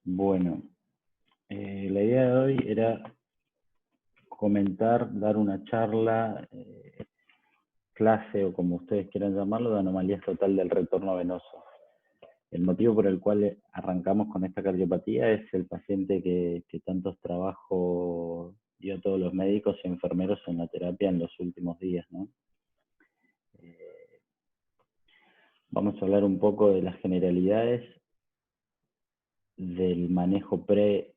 Bueno, la idea de hoy era comentar, dar una charla, clase o como ustedes quieran llamarlo, de anomalías total del retorno venoso. El motivo por el cual arrancamos con esta cardiopatía es el paciente que tantos trabajos dio a todos los médicos y enfermeros en la terapia en los últimos días, ¿no? Vamos a hablar un poco de las generalidades del manejo pre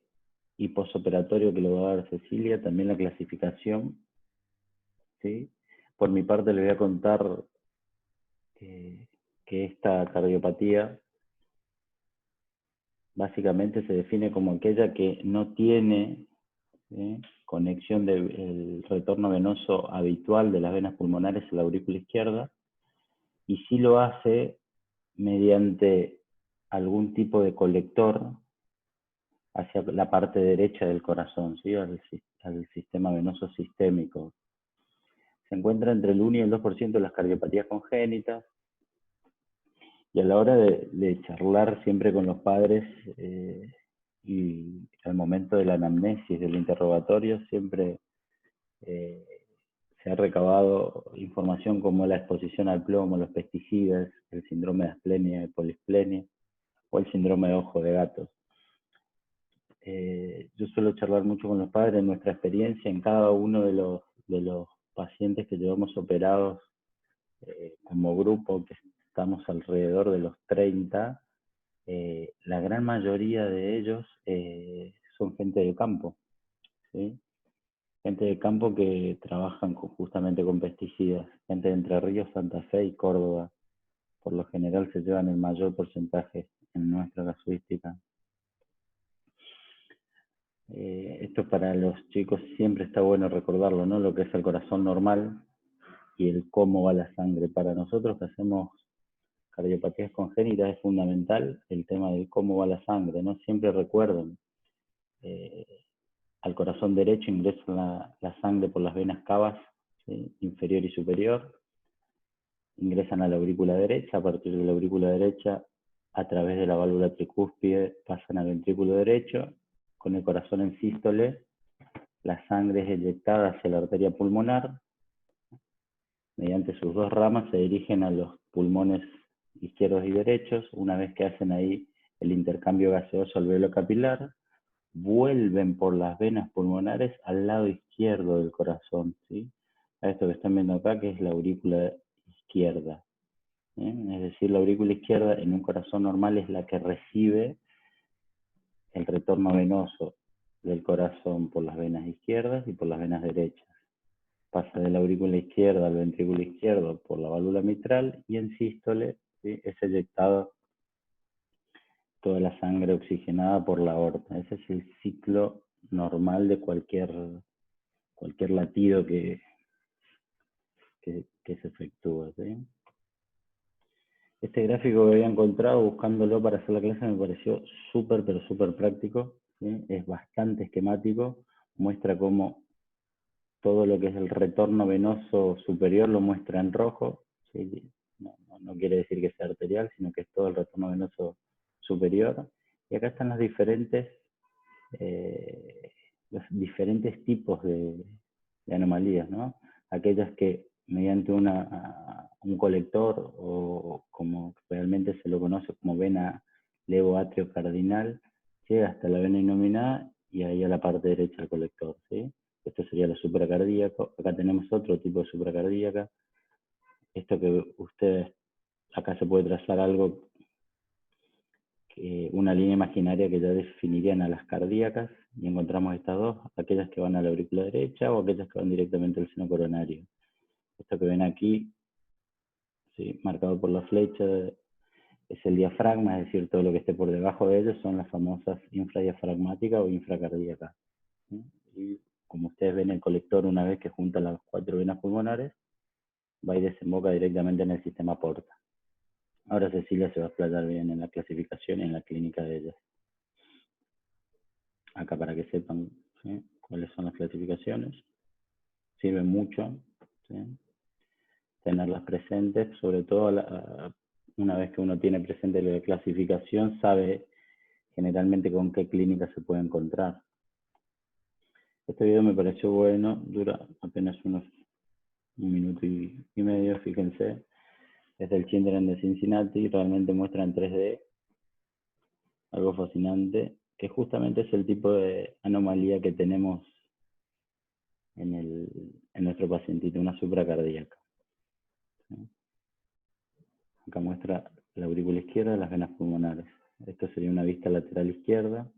y posoperatorio que lo va a dar Cecilia, también la clasificación, ¿sí? Por mi parte les voy a contar que esta cardiopatía básicamente se define como aquella que no tiene conexión del retorno venoso habitual de las venas pulmonares a la aurícula izquierda, y sí lo hace mediante algún tipo de colector hacia la parte derecha del corazón, ¿sí? al sistema venoso sistémico. Se encuentra entre el 1 y el 2% de las cardiopatías congénitas, y a la hora de charlar siempre con los padres y al momento de la anamnesis, del interrogatorio, siempre se ha recabado información como la exposición al plomo, los pesticidas, el síndrome de asplenia y polisplenia o el síndrome de ojo de gato. Yo suelo charlar mucho con los padres, nuestra experiencia en cada uno de los pacientes que llevamos operados como grupo, que estamos alrededor de los 30, la gran mayoría de ellos son gente de campo, ¿sí? Gente de campo que trabajan justamente con pesticidas, gente de Entre Ríos, Santa Fe y Córdoba. Por lo general se llevan el mayor porcentaje en nuestra casuística. Esto para los chicos siempre está bueno recordarlo, ¿no? Lo que es el corazón normal y el cómo va la sangre. Para nosotros que hacemos cardiopatías congénitas es fundamental el tema de cómo va la sangre, ¿no? Siempre recuerden, al corazón derecho ingresa la sangre por las venas cavas, ¿sí? Inferior y superior, ingresan a la aurícula derecha, a partir de la aurícula derecha, a través de la válvula tricúspide, pasan al ventrículo derecho, con el corazón en sístole, la sangre es eyectada hacia la arteria pulmonar, mediante sus dos ramas se dirigen a los pulmones izquierdos y derechos. Una vez que hacen ahí el intercambio gaseoso alveolo capilar, vuelven por las venas pulmonares al lado izquierdo del corazón, ¿sí? A esto que están viendo acá, que es la aurícula izquierda. Es decir, la aurícula izquierda en un corazón normal es la que recibe el retorno venoso del corazón por las venas izquierdas y por las venas derechas. Pasa de la aurícula izquierda al ventrículo izquierdo por la válvula mitral y en sístole, ¿sí? Es eyectado toda la sangre oxigenada por la aorta. Ese es el ciclo normal de cualquier latido que se efectúa, ¿sí? Este gráfico que había encontrado buscándolo para hacer la clase me pareció súper, pero súper práctico, ¿sí? Es bastante esquemático, muestra cómo todo lo que es el retorno venoso superior lo muestra en rojo, ¿sí? No quiere decir que sea arterial, sino que es todo el retorno venoso superior. Y acá están los diferentes tipos de anomalías, ¿no? Aquellas que mediante un colector, o como realmente se lo conoce como vena levoatriocardinal, llega hasta la vena innominada y ahí a la parte derecha del colector, ¿sí? Esto sería lo supracardíaco. Acá tenemos otro tipo de supracardíaca. Esto que ustedes, acá se puede trazar algo, una línea imaginaria que ya definirían a las cardíacas, y encontramos estas dos, aquellas que van a la aurícula derecha o aquellas que van directamente al seno coronario. Esto que ven aquí, ¿sí? Marcado por la flecha, es el diafragma, es decir, todo lo que esté por debajo de ellos son las famosas infradiafragmáticas o infracardíacas, ¿sí? Y como ustedes ven, el colector, una vez que junta las 4 venas pulmonares, va y desemboca directamente en el sistema porta. Ahora Cecilia se va a explayar bien en la clasificación y en la clínica de ellas. Acá para que sepan, ¿sí? Cuáles son las clasificaciones. Sirve mucho, ¿sí? Tenerlas presentes, sobre todo una vez que uno tiene presente la clasificación, sabe generalmente con qué clínica se puede encontrar. Este video me pareció bueno, dura apenas un minuto y medio, fíjense. Es del Children de Cincinnati, realmente muestra en 3D algo fascinante, que justamente es el tipo de anomalía que tenemos en nuestro pacientito, una supracardíaca. ¿Sí? Acá muestra la aurícula izquierda de las venas pulmonares. Esto sería una vista lateral izquierda.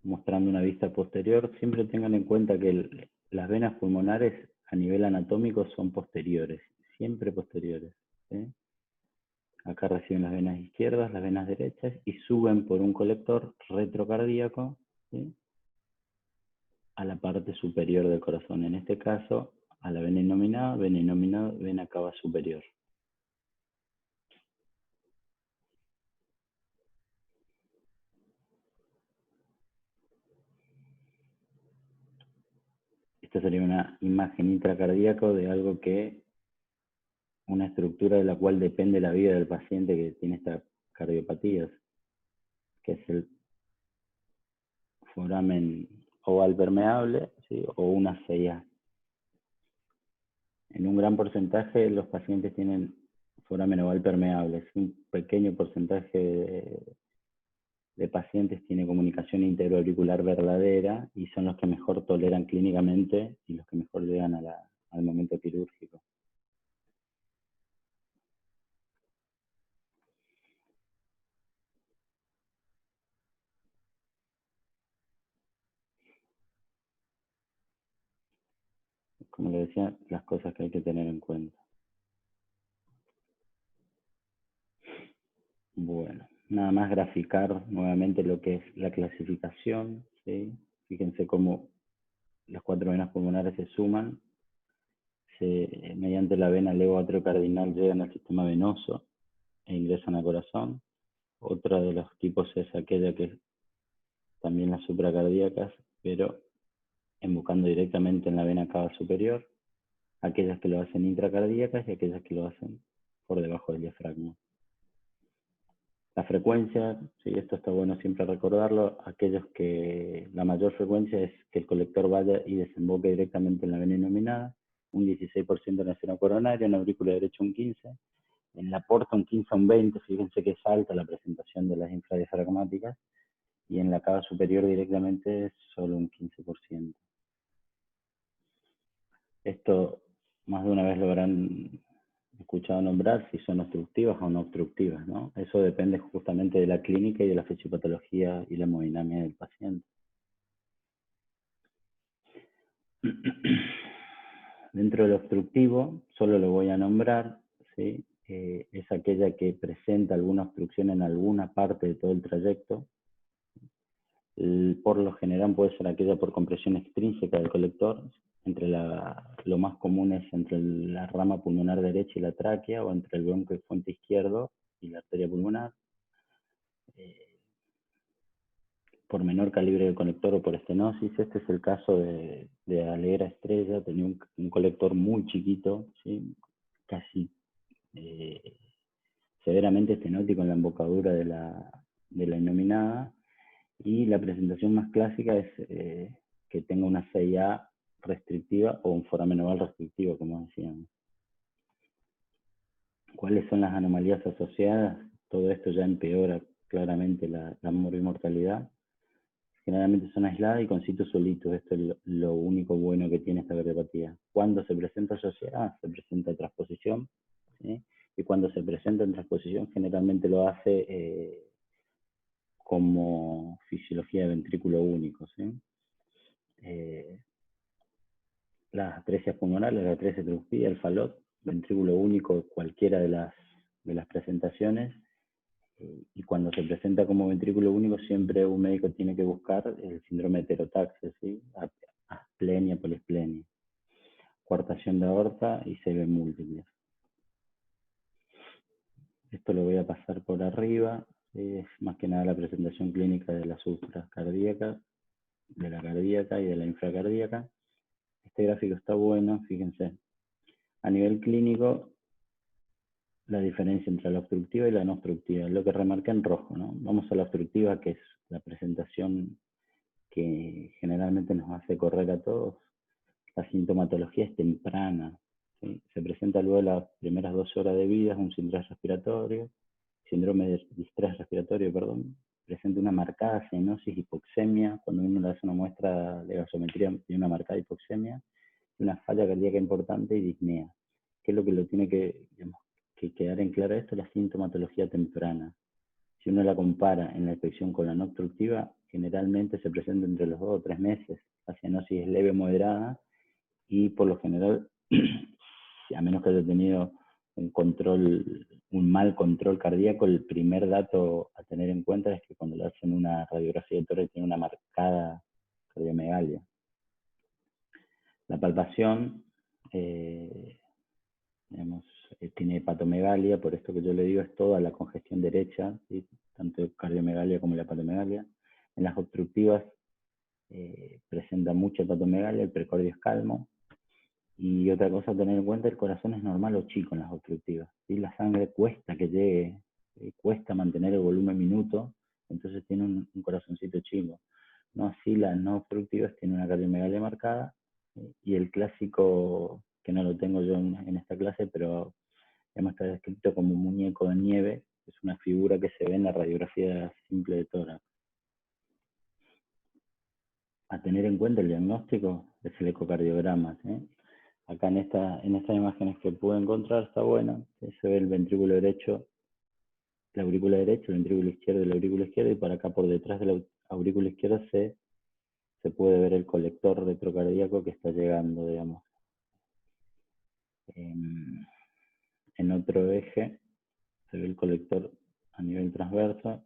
Mostrando una vista posterior. Siempre tengan en cuenta que las venas pulmonares a nivel anatómico son posteriores, siempre posteriores. ¿Sí? Acá reciben las venas izquierdas, las venas derechas y suben por un colector retrocardíaco, ¿sí?, a la parte superior del corazón. En este caso, a la vena innominada, vena cava superior. Esta sería una imagen intracardíaca de algo que, una estructura de la cual depende la vida del paciente que tiene estas cardiopatías, que es el foramen oval permeable, ¿sí?, o una CIA. En un gran porcentaje los pacientes tienen foramen oval permeable. Es un pequeño porcentaje de pacientes tiene comunicación interauricular verdadera y son los que mejor toleran clínicamente y los que mejor llegan al momento quirúrgico. Como le decía, las cosas que hay que tener en cuenta. Bueno, nada más graficar nuevamente lo que es la clasificación, ¿sí? Fíjense cómo las 4 venas pulmonares se suman, mediante la vena levoatriocardinal llegan al sistema venoso e ingresan al corazón. Otra de los tipos es aquella que es también las supracardíacas, pero embocando directamente en la vena cava superior, aquellas que lo hacen intracardíacas y aquellas que lo hacen por debajo del diafragma. La frecuencia, sí, esto está bueno siempre recordarlo, la mayor frecuencia es que el colector vaya y desemboque directamente en la vena innominada, un 16% en la esfera coronaria, en la aurícula derecha un 15%, en la porta un 15 a un 20%, fíjense que es alta la presentación de las infradiafragmáticas, y en la cava superior directamente solo un 15%. Esto más de una vez lo habrán escuchado nombrar, si son obstructivas o no obstructivas, ¿no? Eso depende justamente de la clínica y de la fisiopatología y la hemodinamia del paciente. Dentro del obstructivo, solo lo voy a nombrar, ¿sí? Es aquella que presenta alguna obstrucción en alguna parte de todo el trayecto. Por lo general puede ser aquella por compresión extrínseca del colector, lo más común es entre la rama pulmonar derecha y la tráquea, o entre el bronquio y fuente izquierdo y la arteria pulmonar. Por menor calibre de conector o por estenosis. Este es el caso de Alegra Estrella, tenía un colector muy chiquito, ¿sí?, casi severamente estenótico en la embocadura de la innominada, y la presentación más clásica es que tenga una CIA restrictiva o un foramen oval restrictivo, como decíamos. ¿Cuáles son las anomalías asociadas? Todo esto ya empeora claramente la morbimortalidad. Generalmente son aisladas y con sitios solitos. Esto es lo único bueno que tiene esta cardiopatía. Cuando se presenta asociada, se presenta transposición, ¿sí? Y cuando se presenta en transposición, generalmente lo hace como fisiología de ventrículo único, ¿sí? Las atresias pulmonares, la atresia trufía, el falot, ventrículo único, cualquiera de las presentaciones. Y cuando se presenta como ventrículo único, siempre un médico tiene que buscar el síndrome de heterotaxia, ¿sí? Asplenia, polisplenia, coartación de aorta y CV múltiples. Esto lo voy a pasar por arriba. Es más que nada la presentación clínica de la supracardíaca, de la cardíaca y de la infracardíaca. Este gráfico está bueno, fíjense. A nivel clínico, la diferencia entre la obstructiva y la no obstructiva, lo que remarqué en rojo, ¿no? Vamos a la obstructiva, que es la presentación que generalmente nos hace correr a todos. La sintomatología es temprana, ¿sí? Se presenta luego de las primeras 12 horas de vida, es un síndrome de distrés respiratorio, perdón. Presenta una marcada cianosis, hipoxemia, cuando uno le hace una muestra de gasometría tiene una marcada hipoxemia, una falla cardíaca importante y disnea. ¿Qué es lo que lo tiene que quedar en claro esto? La sintomatología temprana. Si uno la compara en la infección con la no obstructiva, generalmente se presenta entre los 2 o 3 meses. La cianosis es leve o moderada y por lo general, a menos que haya tenido un mal control cardíaco, el primer dato a tener en cuenta es que cuando le hacen una radiografía de tórax tiene una marcada cardiomegalia. La palpación tiene hepatomegalia, por esto que yo le digo es toda la congestión derecha, ¿sí? Tanto cardiomegalia como la hepatomegalia. En las obstructivas presenta mucha hepatomegalia, el precordio es calmo. Y otra cosa a tener en cuenta, el corazón es normal o chico en las obstructivas, ¿sí? La sangre cuesta que llegue, cuesta mantener el volumen minuto, entonces tiene un corazoncito chico. No así las no obstructivas tienen una cardiomegalia marcada, y el clásico, que no lo tengo yo en esta clase, pero está descrito como un muñeco de nieve, es una figura que se ve en la radiografía simple de tórax. A tener en cuenta el diagnóstico es el ecocardiograma, ¿sí? Acá en estas imágenes que pude encontrar está buena, se ve el ventrículo derecho, la aurícula derecha, el ventrículo izquierdo y la aurícula izquierda, y por acá por detrás de la aurícula izquierda se puede ver el colector retrocardíaco que está llegando, digamos. En otro eje se ve el colector a nivel transverso.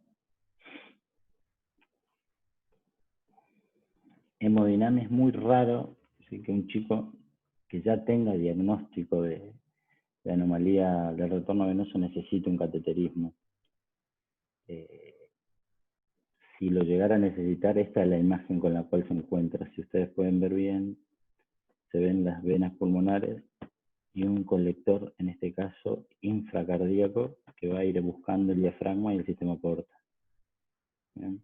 Hemodinamia es muy raro, así que un chico que ya tenga diagnóstico de anomalía del retorno venoso necesita un cateterismo. Si lo llegara a necesitar, esta es la imagen con la cual se encuentra. Si ustedes pueden ver bien, se ven las venas pulmonares y un colector, en este caso infracardíaco, que va a ir buscando el diafragma y el sistema porta. ¿Bien?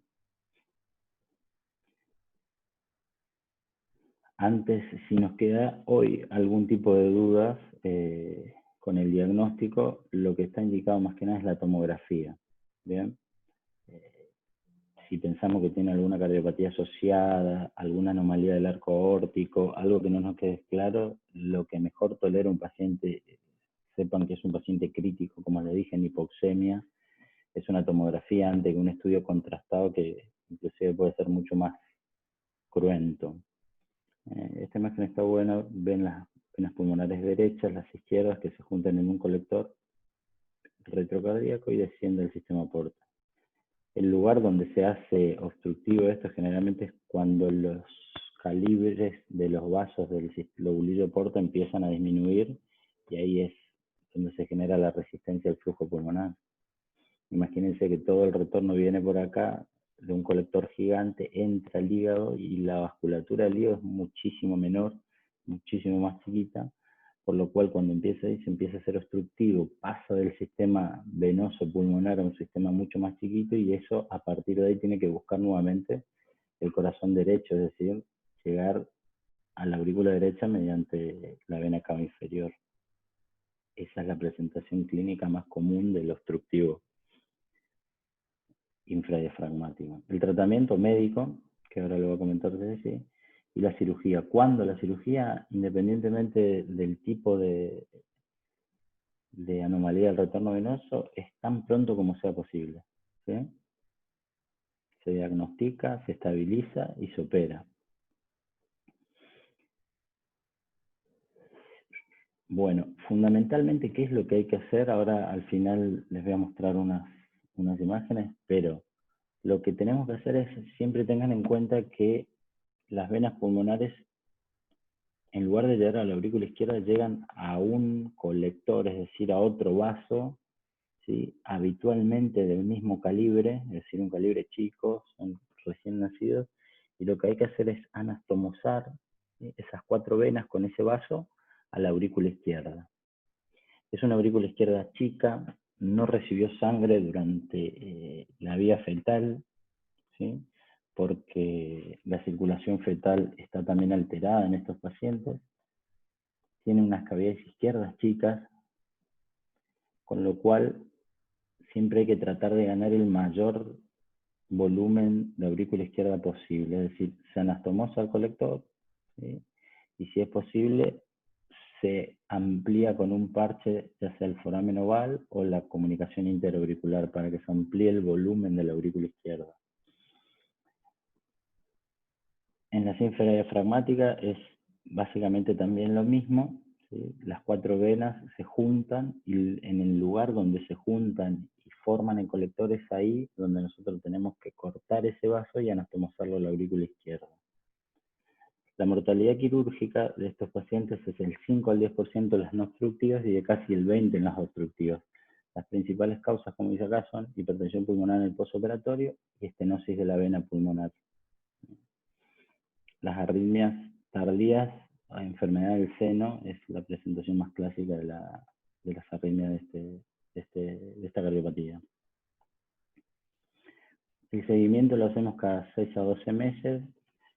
Antes, si nos queda hoy algún tipo de dudas con el diagnóstico, lo que está indicado más que nada es la tomografía. ¿Bien? Si pensamos que tiene alguna cardiopatía asociada, alguna anomalía del arco aórtico, algo que no nos quede claro, lo que mejor tolera un paciente, sepan que es un paciente crítico, como le dije, en hipoxemia, es una tomografía antes que un estudio contrastado que inclusive puede ser mucho más cruento. Esta imagen está buena, ven las venas pulmonares derechas, las izquierdas que se juntan en un colector retrocardíaco y desciende el sistema porta. El lugar donde se hace obstructivo esto generalmente es cuando los calibres de los vasos del lobulillo porta empiezan a disminuir, y ahí es donde se genera la resistencia al flujo pulmonar. Imagínense que todo el retorno viene por acá de un colector gigante, entra al hígado y la vasculatura del hígado es muchísimo menor, muchísimo más chiquita, por lo cual cuando se empieza a ser obstructivo, pasa del sistema venoso pulmonar a un sistema mucho más chiquito, y eso a partir de ahí tiene que buscar nuevamente el corazón derecho, es decir, llegar a la aurícula derecha mediante la vena cava inferior. Esa es la presentación clínica más común del obstructivo infradiafragmático. El tratamiento médico, que ahora lo voy a comentar desde sí, y la cirugía. ¿Cuándo? La cirugía, independientemente del tipo de anomalía del retorno venoso, es tan pronto como sea posible, ¿sí? Se diagnostica, se estabiliza y se opera. Bueno, fundamentalmente, ¿qué es lo que hay que hacer? Ahora al final les voy a mostrar unas imágenes, pero lo que tenemos que hacer es, siempre tengan en cuenta que las venas pulmonares, en lugar de llegar a la aurícula izquierda, llegan a un colector, es decir, a otro vaso, ¿sí? Habitualmente del mismo calibre, es decir, un calibre chico, son recién nacidos, y lo que hay que hacer es anastomosar, ¿sí?, esas 4 venas con ese vaso a la aurícula izquierda. Es una aurícula izquierda chica, no recibió sangre durante la vía fetal, ¿sí? Porque la circulación fetal está también alterada en estos pacientes. Tiene unas cavidades izquierdas chicas, con lo cual siempre hay que tratar de ganar el mayor volumen de aurícula izquierda posible, es decir, se anastomosa el colector, ¿sí? Y si es posible, se amplía con un parche, ya sea el foramen oval o la comunicación interauricular, para que se amplíe el volumen de la aurícula izquierda. En la sínfera diafragmática es básicamente también lo mismo, ¿sí? Las 4 venas se juntan y en el lugar donde se juntan y forman el colector es ahí donde nosotros tenemos que cortar ese vaso y anastomosarlo a la aurícula izquierda. La mortalidad quirúrgica de estos pacientes es el 5 al 10% en las no obstructivas y de casi el 20% en las obstructivas. Las principales causas, como dice acá, son hipertensión pulmonar en el postoperatorio y estenosis de la vena pulmonar. Las arritmias tardías, la enfermedad del seno, es la presentación más clásica de las arritmias de esta cardiopatía. El seguimiento lo hacemos cada 6 a 12 meses.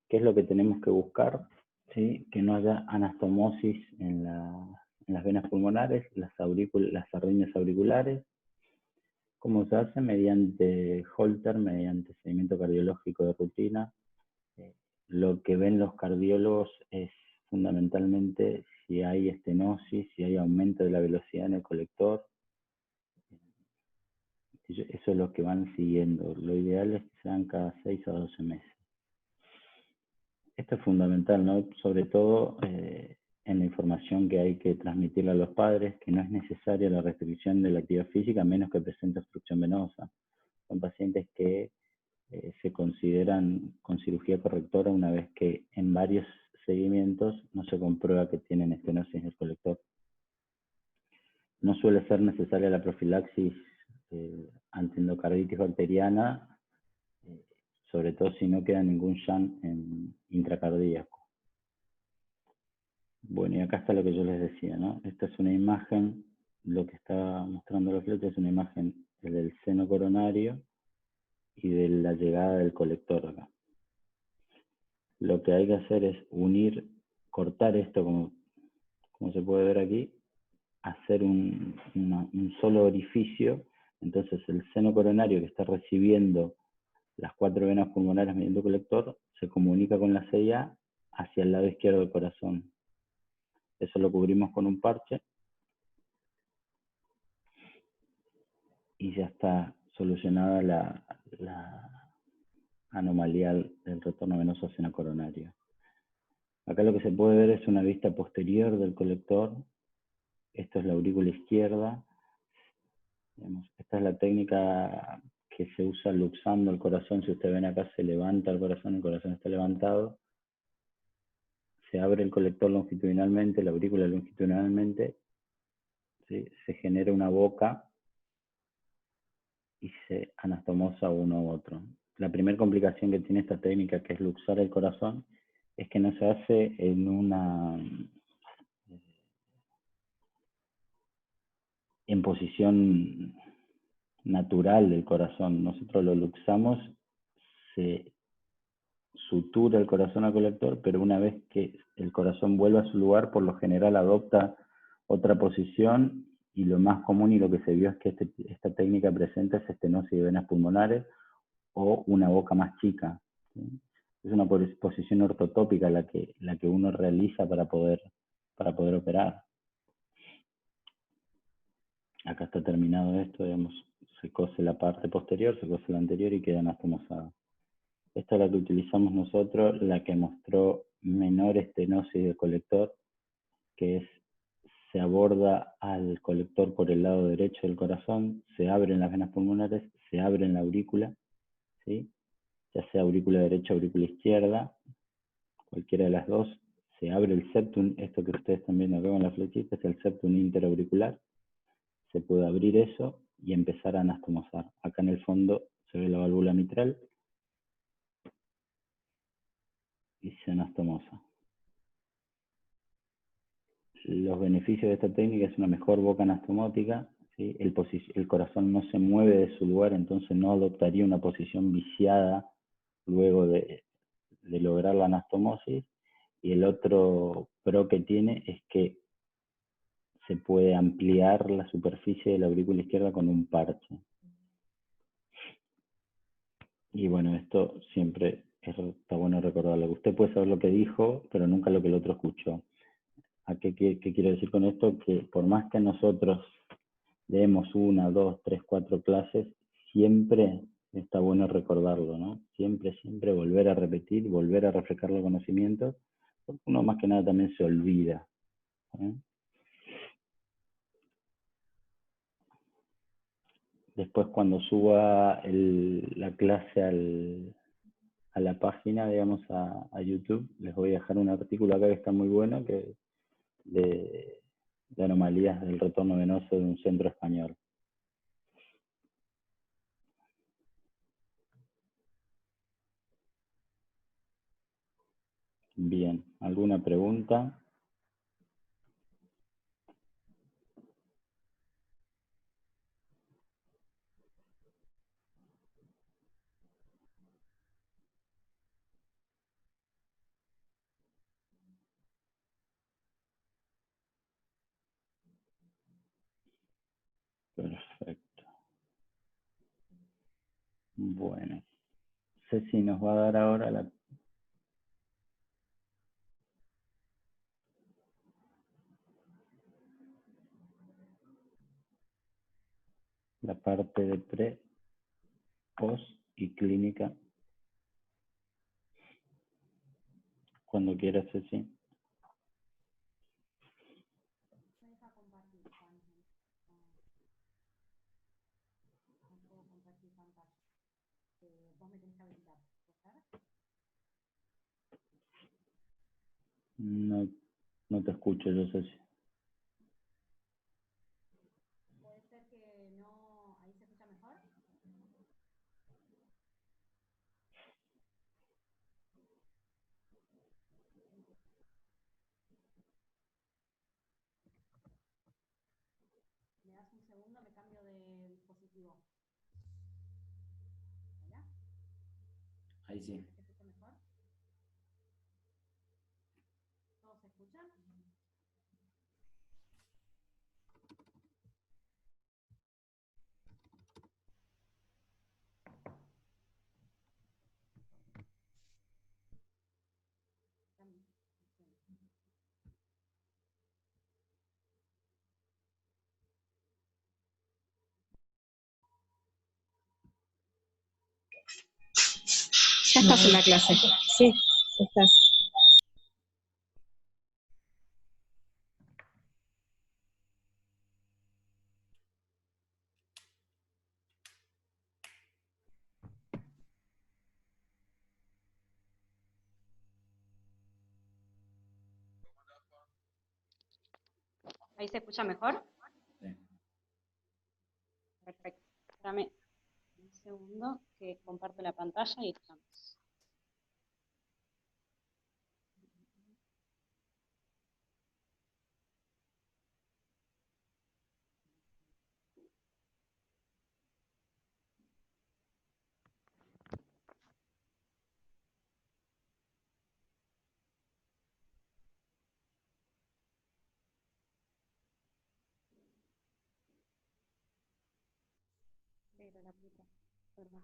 ¿Qué es lo que tenemos que buscar? ¿Sí? Que no haya anastomosis en las venas pulmonares, las arritmias auriculares. ¿Cómo se hace? Mediante Holter, mediante seguimiento cardiológico de rutina. Lo que ven los cardiólogos es fundamentalmente si hay estenosis, si hay aumento de la velocidad en el colector. Eso es lo que van siguiendo. Lo ideal es que sean cada 6 a 12 meses. Esto es fundamental, ¿no? Sobre todo en la información que hay que transmitirle a los padres, que no es necesaria la restricción de la actividad física a menos que presente obstrucción venosa. Son pacientes que se consideran con cirugía correctora una vez que en varios seguimientos no se comprueba que tienen estenosis del colector. No suele ser necesaria la profilaxis ante endocarditis bacteriana, sobre todo si no queda ningún shunt intracardíaco. Bueno, y acá está lo que yo les decía, ¿no? Esta es una imagen, lo que está mostrando la flecha es una imagen del seno coronario y de la llegada del colector acá. Lo que hay que hacer es cortar esto como se puede ver aquí, hacer un solo orificio. Entonces el seno coronario que está recibiendo las 4 venas pulmonares mediante el colector se comunica con la CIA hacia el lado izquierdo del corazón. Eso lo cubrimos con un parche y ya está solucionada la anomalía del retorno venoso seno coronario. Acá lo que se puede ver es una vista posterior del colector. Esto es la aurícula izquierda. Esta es la técnica que se usa luxando el corazón. Si ustedes ven acá, se levanta el corazón está levantado. Se abre el colector longitudinalmente, la aurícula longitudinalmente. ¿Sí? Se genera una boca y se anastomosa uno u otro. La primera complicación que tiene esta técnica, que es luxar el corazón, es que no se hace en posición natural del corazón. Nosotros lo luxamos, se sutura el corazón al colector, pero una vez que el corazón vuelve a su lugar, por lo general adopta otra posición, y lo más común y lo que se vio es que esta técnica presenta es estenosis de venas pulmonares o una boca más chica, ¿sí? Es una posición ortotópica la que uno realiza para poder operar. Acá está terminado esto, digamos, se cose la parte posterior, se cose la anterior y queda anastomosada. Esta es la que utilizamos nosotros, la que mostró menor estenosis del colector, que es, se aborda al colector por el lado derecho del corazón, se abren las venas pulmonares, se abre la aurícula, ¿sí? Ya sea aurícula derecha o aurícula izquierda, cualquiera de las dos, se abre el septum, esto que ustedes están viendo acá con la flechita, es el septum interauricular, se puede abrir eso y empezar a anastomosar. Acá en el fondo se ve la válvula mitral y se anastomosa. los beneficios de esta técnica es una mejor boca anastomótica, ¿sí? El corazón no se mueve de su lugar, entonces no adoptaría una posición viciada luego de lograr la anastomosis. Y el otro pro que tiene es que se puede ampliar la superficie de la aurícula izquierda con un parche. Y bueno, esto siempre está bueno recordarlo. Usted puede saber lo que dijo, pero nunca lo que el otro escuchó. ¿Qué quiero decir con esto? Que por más que nosotros demos una, dos, tres, cuatro clases, siempre está bueno recordarlo, ¿no? Siempre, siempre volver a repetir, volver a refrescar los conocimientos, porque uno más que nada también se olvida, ¿eh? Después cuando suba la clase a la página, digamos, a YouTube, les voy a dejar un artículo acá que está muy bueno, que de anomalías del retorno venoso de un centro español. Bien, ¿alguna pregunta? Perfecto. Bueno, Ceci nos va a dar ahora la parte de pre, post y clínica. Cuando quieras, Ceci. No, no te escucho yo, Ceci. Ahí sí. Ya estás en la clase. Sí, ya estás. ¿Ahí se escucha mejor? Sí. Perfecto. Dame un segundo que comparto la pantalla y estamos. Pero la puta, perdón.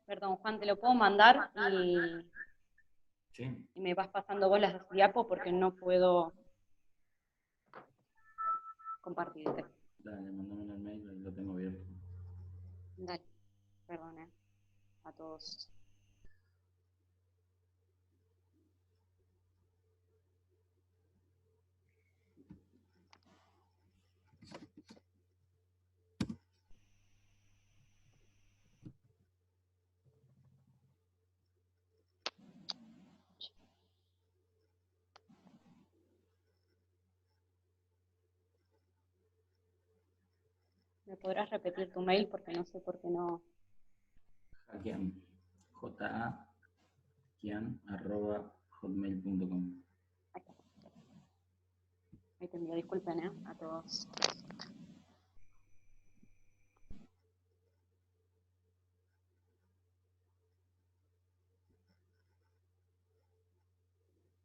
Perdón, Juan, te lo puedo mandar Sí. y me vas pasando vos las diapos porque no puedo compartirte. Dale, mandame el mail, lo tengo abierto. Dale, perdón, a todos. ¿Me podrás repetir tu mail? Porque no sé por qué no. Jaquian, jaquian@hotmail.com. Ahí te envío, disculpen, a todos.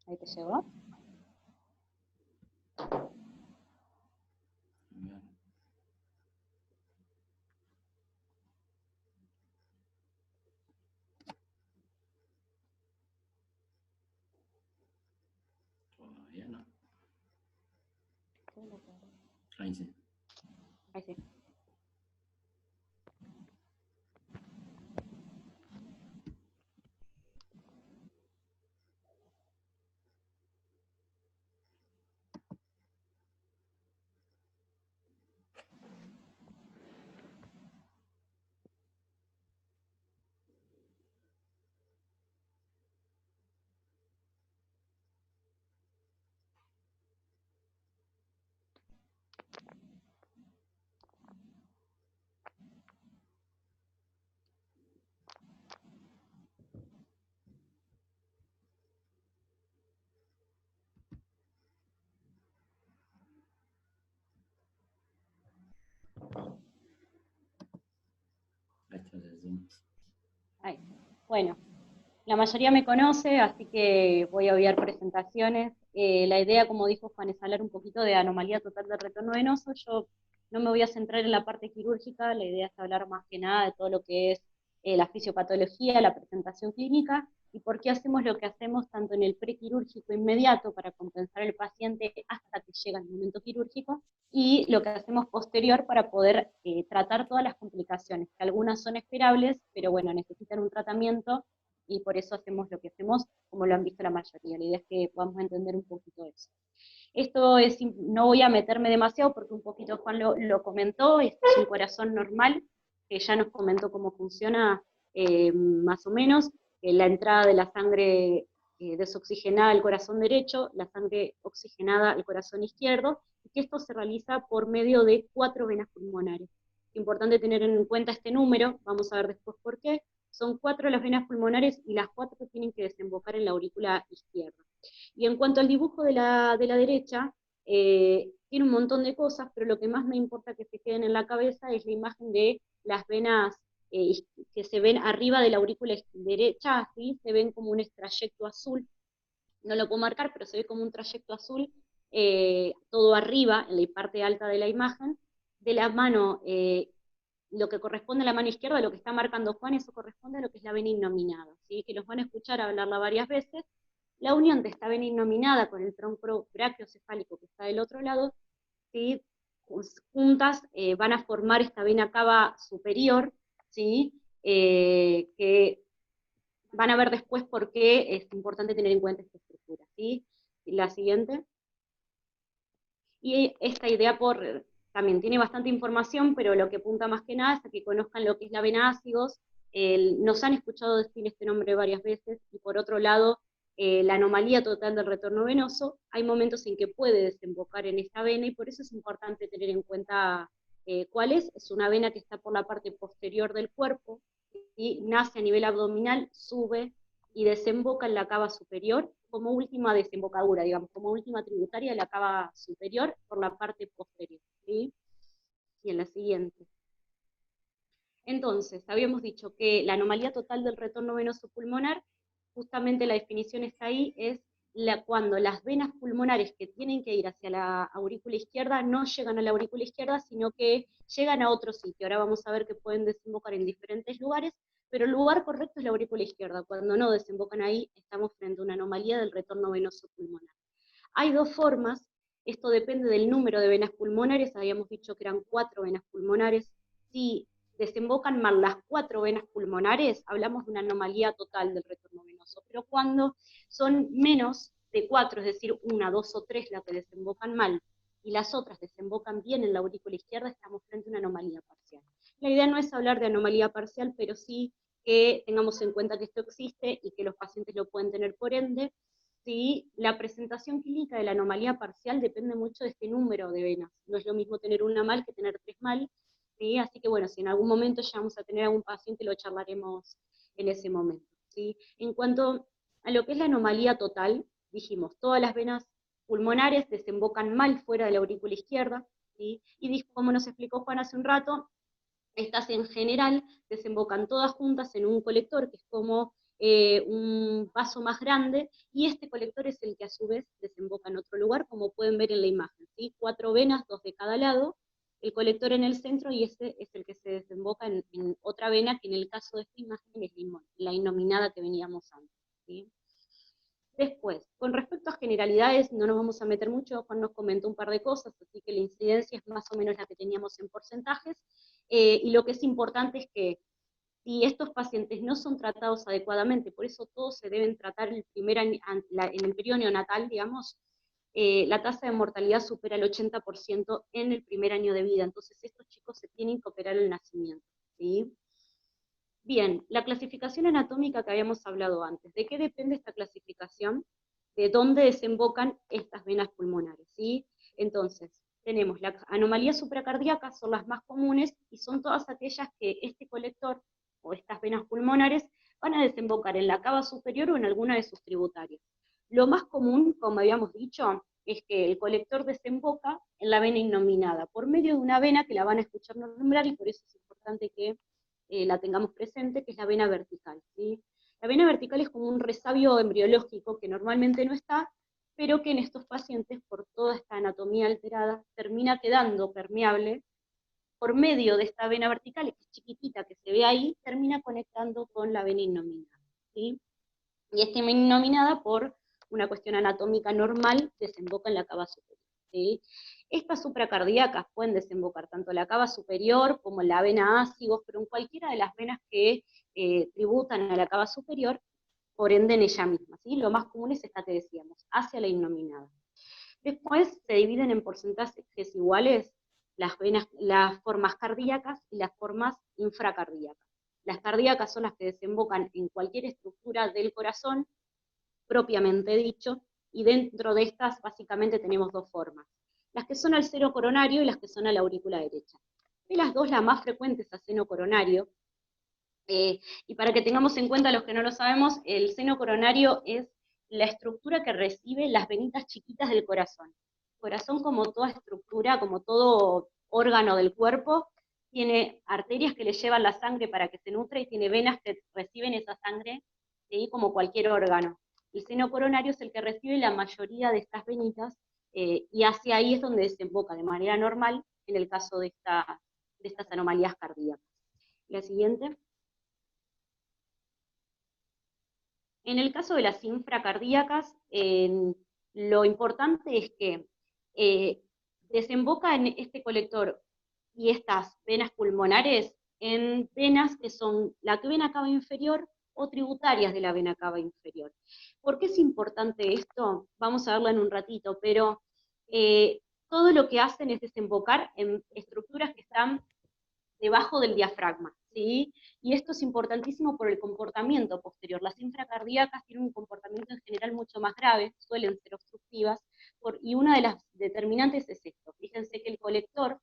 Ahí te llegó. Bien. Todavía no. Ahí sí. Ahí sí. Esto es el Zoom. Ahí. Bueno, la mayoría me conoce, así que voy a obviar presentaciones. La idea, como dijo Juan, es hablar un poquito de anomalía total del retorno venoso. Yo no me voy a centrar en la parte quirúrgica, la idea es hablar más que nada de todo lo que es la fisiopatología, la presentación clínica, y por qué hacemos lo que hacemos tanto en el prequirúrgico inmediato para compensar al paciente hasta que llega el momento quirúrgico, y lo que hacemos posterior para poder tratar todas las complicaciones, que algunas son esperables, pero bueno, necesitan un tratamiento, y por eso hacemos lo que hacemos, como lo han visto la mayoría. La idea es que podamos entender un poquito eso. Esto es, no voy a meterme demasiado porque un poquito Juan lo comentó, es un corazón normal, que ya nos comentó cómo funciona más o menos, la entrada de la sangre desoxigenada al corazón derecho, la sangre oxigenada al corazón izquierdo, y que esto se realiza por medio de 4 venas pulmonares. Es importante tener en cuenta este número, vamos a ver después por qué. Son 4 las venas pulmonares y las 4 tienen que desembocar en la aurícula izquierda. Y en cuanto al dibujo de la derecha, tiene un montón de cosas, pero lo que más me importa que se queden en la cabeza es la imagen de las venas que se ven arriba de la aurícula derecha, así se ven como un trayecto azul, no lo puedo marcar, pero se ve como un trayecto azul, todo arriba, en la parte alta de la imagen, de la mano, lo que corresponde a la mano izquierda, lo que está marcando Juan, eso corresponde a lo que es la vena innominada, ¿sí? Que los van a escuchar hablarla varias veces. La unión de esta vena innominada con el tronco brachiocefálico que está del otro lado, ¿sí? Juntas van a formar esta vena cava superior, ¿sí? Que van a ver después por qué es importante tener en cuenta esta estructura, ¿sí? La siguiente. Y esta idea también tiene bastante información, pero lo que apunta más que nada es a que conozcan lo que es la vena ácidos. Nos han escuchado decir este nombre varias veces, y por otro lado, la anomalía total del retorno venoso, hay momentos en que puede desembocar en esta vena, y por eso es importante tener en cuenta cuál es. Es una vena que está por la parte posterior del cuerpo, y nace a nivel abdominal, sube y desemboca en la cava superior, como última desembocadura, digamos, como última tributaria de la cava superior por la parte posterior, ¿sí? Y en la siguiente. Entonces, habíamos dicho que la anomalía total del retorno venoso pulmonar, justamente la definición está ahí, es cuando las venas pulmonares que tienen que ir hacia la aurícula izquierda no llegan a la aurícula izquierda, sino que llegan a otro sitio. Ahora vamos a ver que pueden desembocar en diferentes lugares, pero el lugar correcto es la aurícula izquierda. Cuando no desembocan ahí, estamos frente a una anomalía del retorno venoso pulmonar. Hay 2 formas, esto depende del número de venas pulmonares, habíamos dicho que eran 4 venas pulmonares. Si desembocan mal las 4 venas pulmonares, hablamos de una anomalía total del retorno venoso, pero cuando son menos de 4, es decir, 1, 2 o 3 las que desembocan mal, y las otras desembocan bien en la aurícula izquierda, estamos frente a una anomalía parcial. La idea no es hablar de anomalía parcial, pero sí que tengamos en cuenta que esto existe y que los pacientes lo pueden tener por ende. Sí, la presentación clínica de la anomalía parcial depende mucho de este número de venas. No es lo mismo tener una mal que tener 3 mal, ¿sí? Así que bueno, si en algún momento llegamos a tener algún paciente, lo charlaremos en ese momento, ¿sí? En cuanto a lo que es la anomalía total, dijimos, todas las venas pulmonares desembocan mal fuera de la aurícula izquierda, ¿sí? Y como nos explicó Juan hace un rato, estas en general desembocan todas juntas en un colector, que es como un vaso más grande, y este colector es el que a su vez desemboca en otro lugar, como pueden ver en la imagen, ¿sí? 4 venas, 2 de cada lado, el colector en el centro, y ese es el que se desemboca en otra vena, que en el caso de esta imagen es la innominada que veníamos antes, ¿sí? Después, con respecto a generalidades, no nos vamos a meter mucho, Juan nos comentó un par de cosas, así que la incidencia es más o menos la que teníamos en porcentajes, y lo que es importante es que si estos pacientes no son tratados adecuadamente, por eso todos se deben tratar en el periodo neonatal, digamos, la tasa de mortalidad supera el 80% en el primer año de vida, entonces estos chicos se tienen que operar al nacimiento, ¿sí? Bien, la clasificación anatómica que habíamos hablado antes, ¿de qué depende esta clasificación? De dónde desembocan estas venas pulmonares, ¿sí? Entonces, tenemos las anomalías supracardíacas, son las más comunes, y son todas aquellas que este colector, o estas venas pulmonares, van a desembocar en la cava superior o en alguna de sus tributarias. Lo más común, como habíamos dicho, es que el colector desemboca en la vena innominada, por medio de una vena que la van a escuchar nombrar, y por eso es importante que la tengamos presente, que es la vena vertical, ¿sí? La vena vertical es como un resabio embriológico que normalmente no está, pero que en estos pacientes, por toda esta anatomía alterada, termina quedando permeable por medio de esta vena vertical, que es chiquitita, que se ve ahí, termina conectando con la vena innominada, ¿sí? Y esta vena innominada, por una cuestión anatómica normal, desemboca en la cava superior, ¿sí? Estas supracardíacas pueden desembocar tanto en la cava superior como en la vena ácigos, pero en cualquiera de las venas que tributan a la cava superior, por ende en ella misma, ¿sí? Lo más común es esta que decíamos, hacia la innominada. Después se dividen en porcentajes iguales las formas cardíacas y las formas infracardíacas. Las cardíacas son las que desembocan en cualquier estructura del corazón, propiamente dicho, y dentro de estas básicamente tenemos dos formas, las que son al seno coronario y las que son a la aurícula derecha. De las dos, la más frecuente es al seno coronario, y para que tengamos en cuenta los que no lo sabemos, el seno coronario es la estructura que recibe las venitas chiquitas del corazón. El corazón, como toda estructura, como todo órgano del cuerpo, tiene arterias que le llevan la sangre para que se nutra, y tiene venas que reciben esa sangre, ¿sí? Como cualquier órgano. El seno coronario es el que recibe la mayoría de estas venitas, y hacia ahí es donde desemboca de manera normal en el caso de estas anomalías cardíacas. La siguiente. En el caso de las infracardíacas, lo importante es que desemboca en este colector y estas venas pulmonares en venas que son la vena cava inferior o tributarias de la vena cava inferior. ¿Por qué es importante esto? Vamos a verlo en un ratito, pero todo lo que hacen es desembocar en estructuras que están debajo del diafragma, ¿sí? Y esto es importantísimo por el comportamiento posterior. Las infracardíacas tienen un comportamiento en general mucho más grave, suelen ser obstructivas, y una de las determinantes es esto. Fíjense que el colector,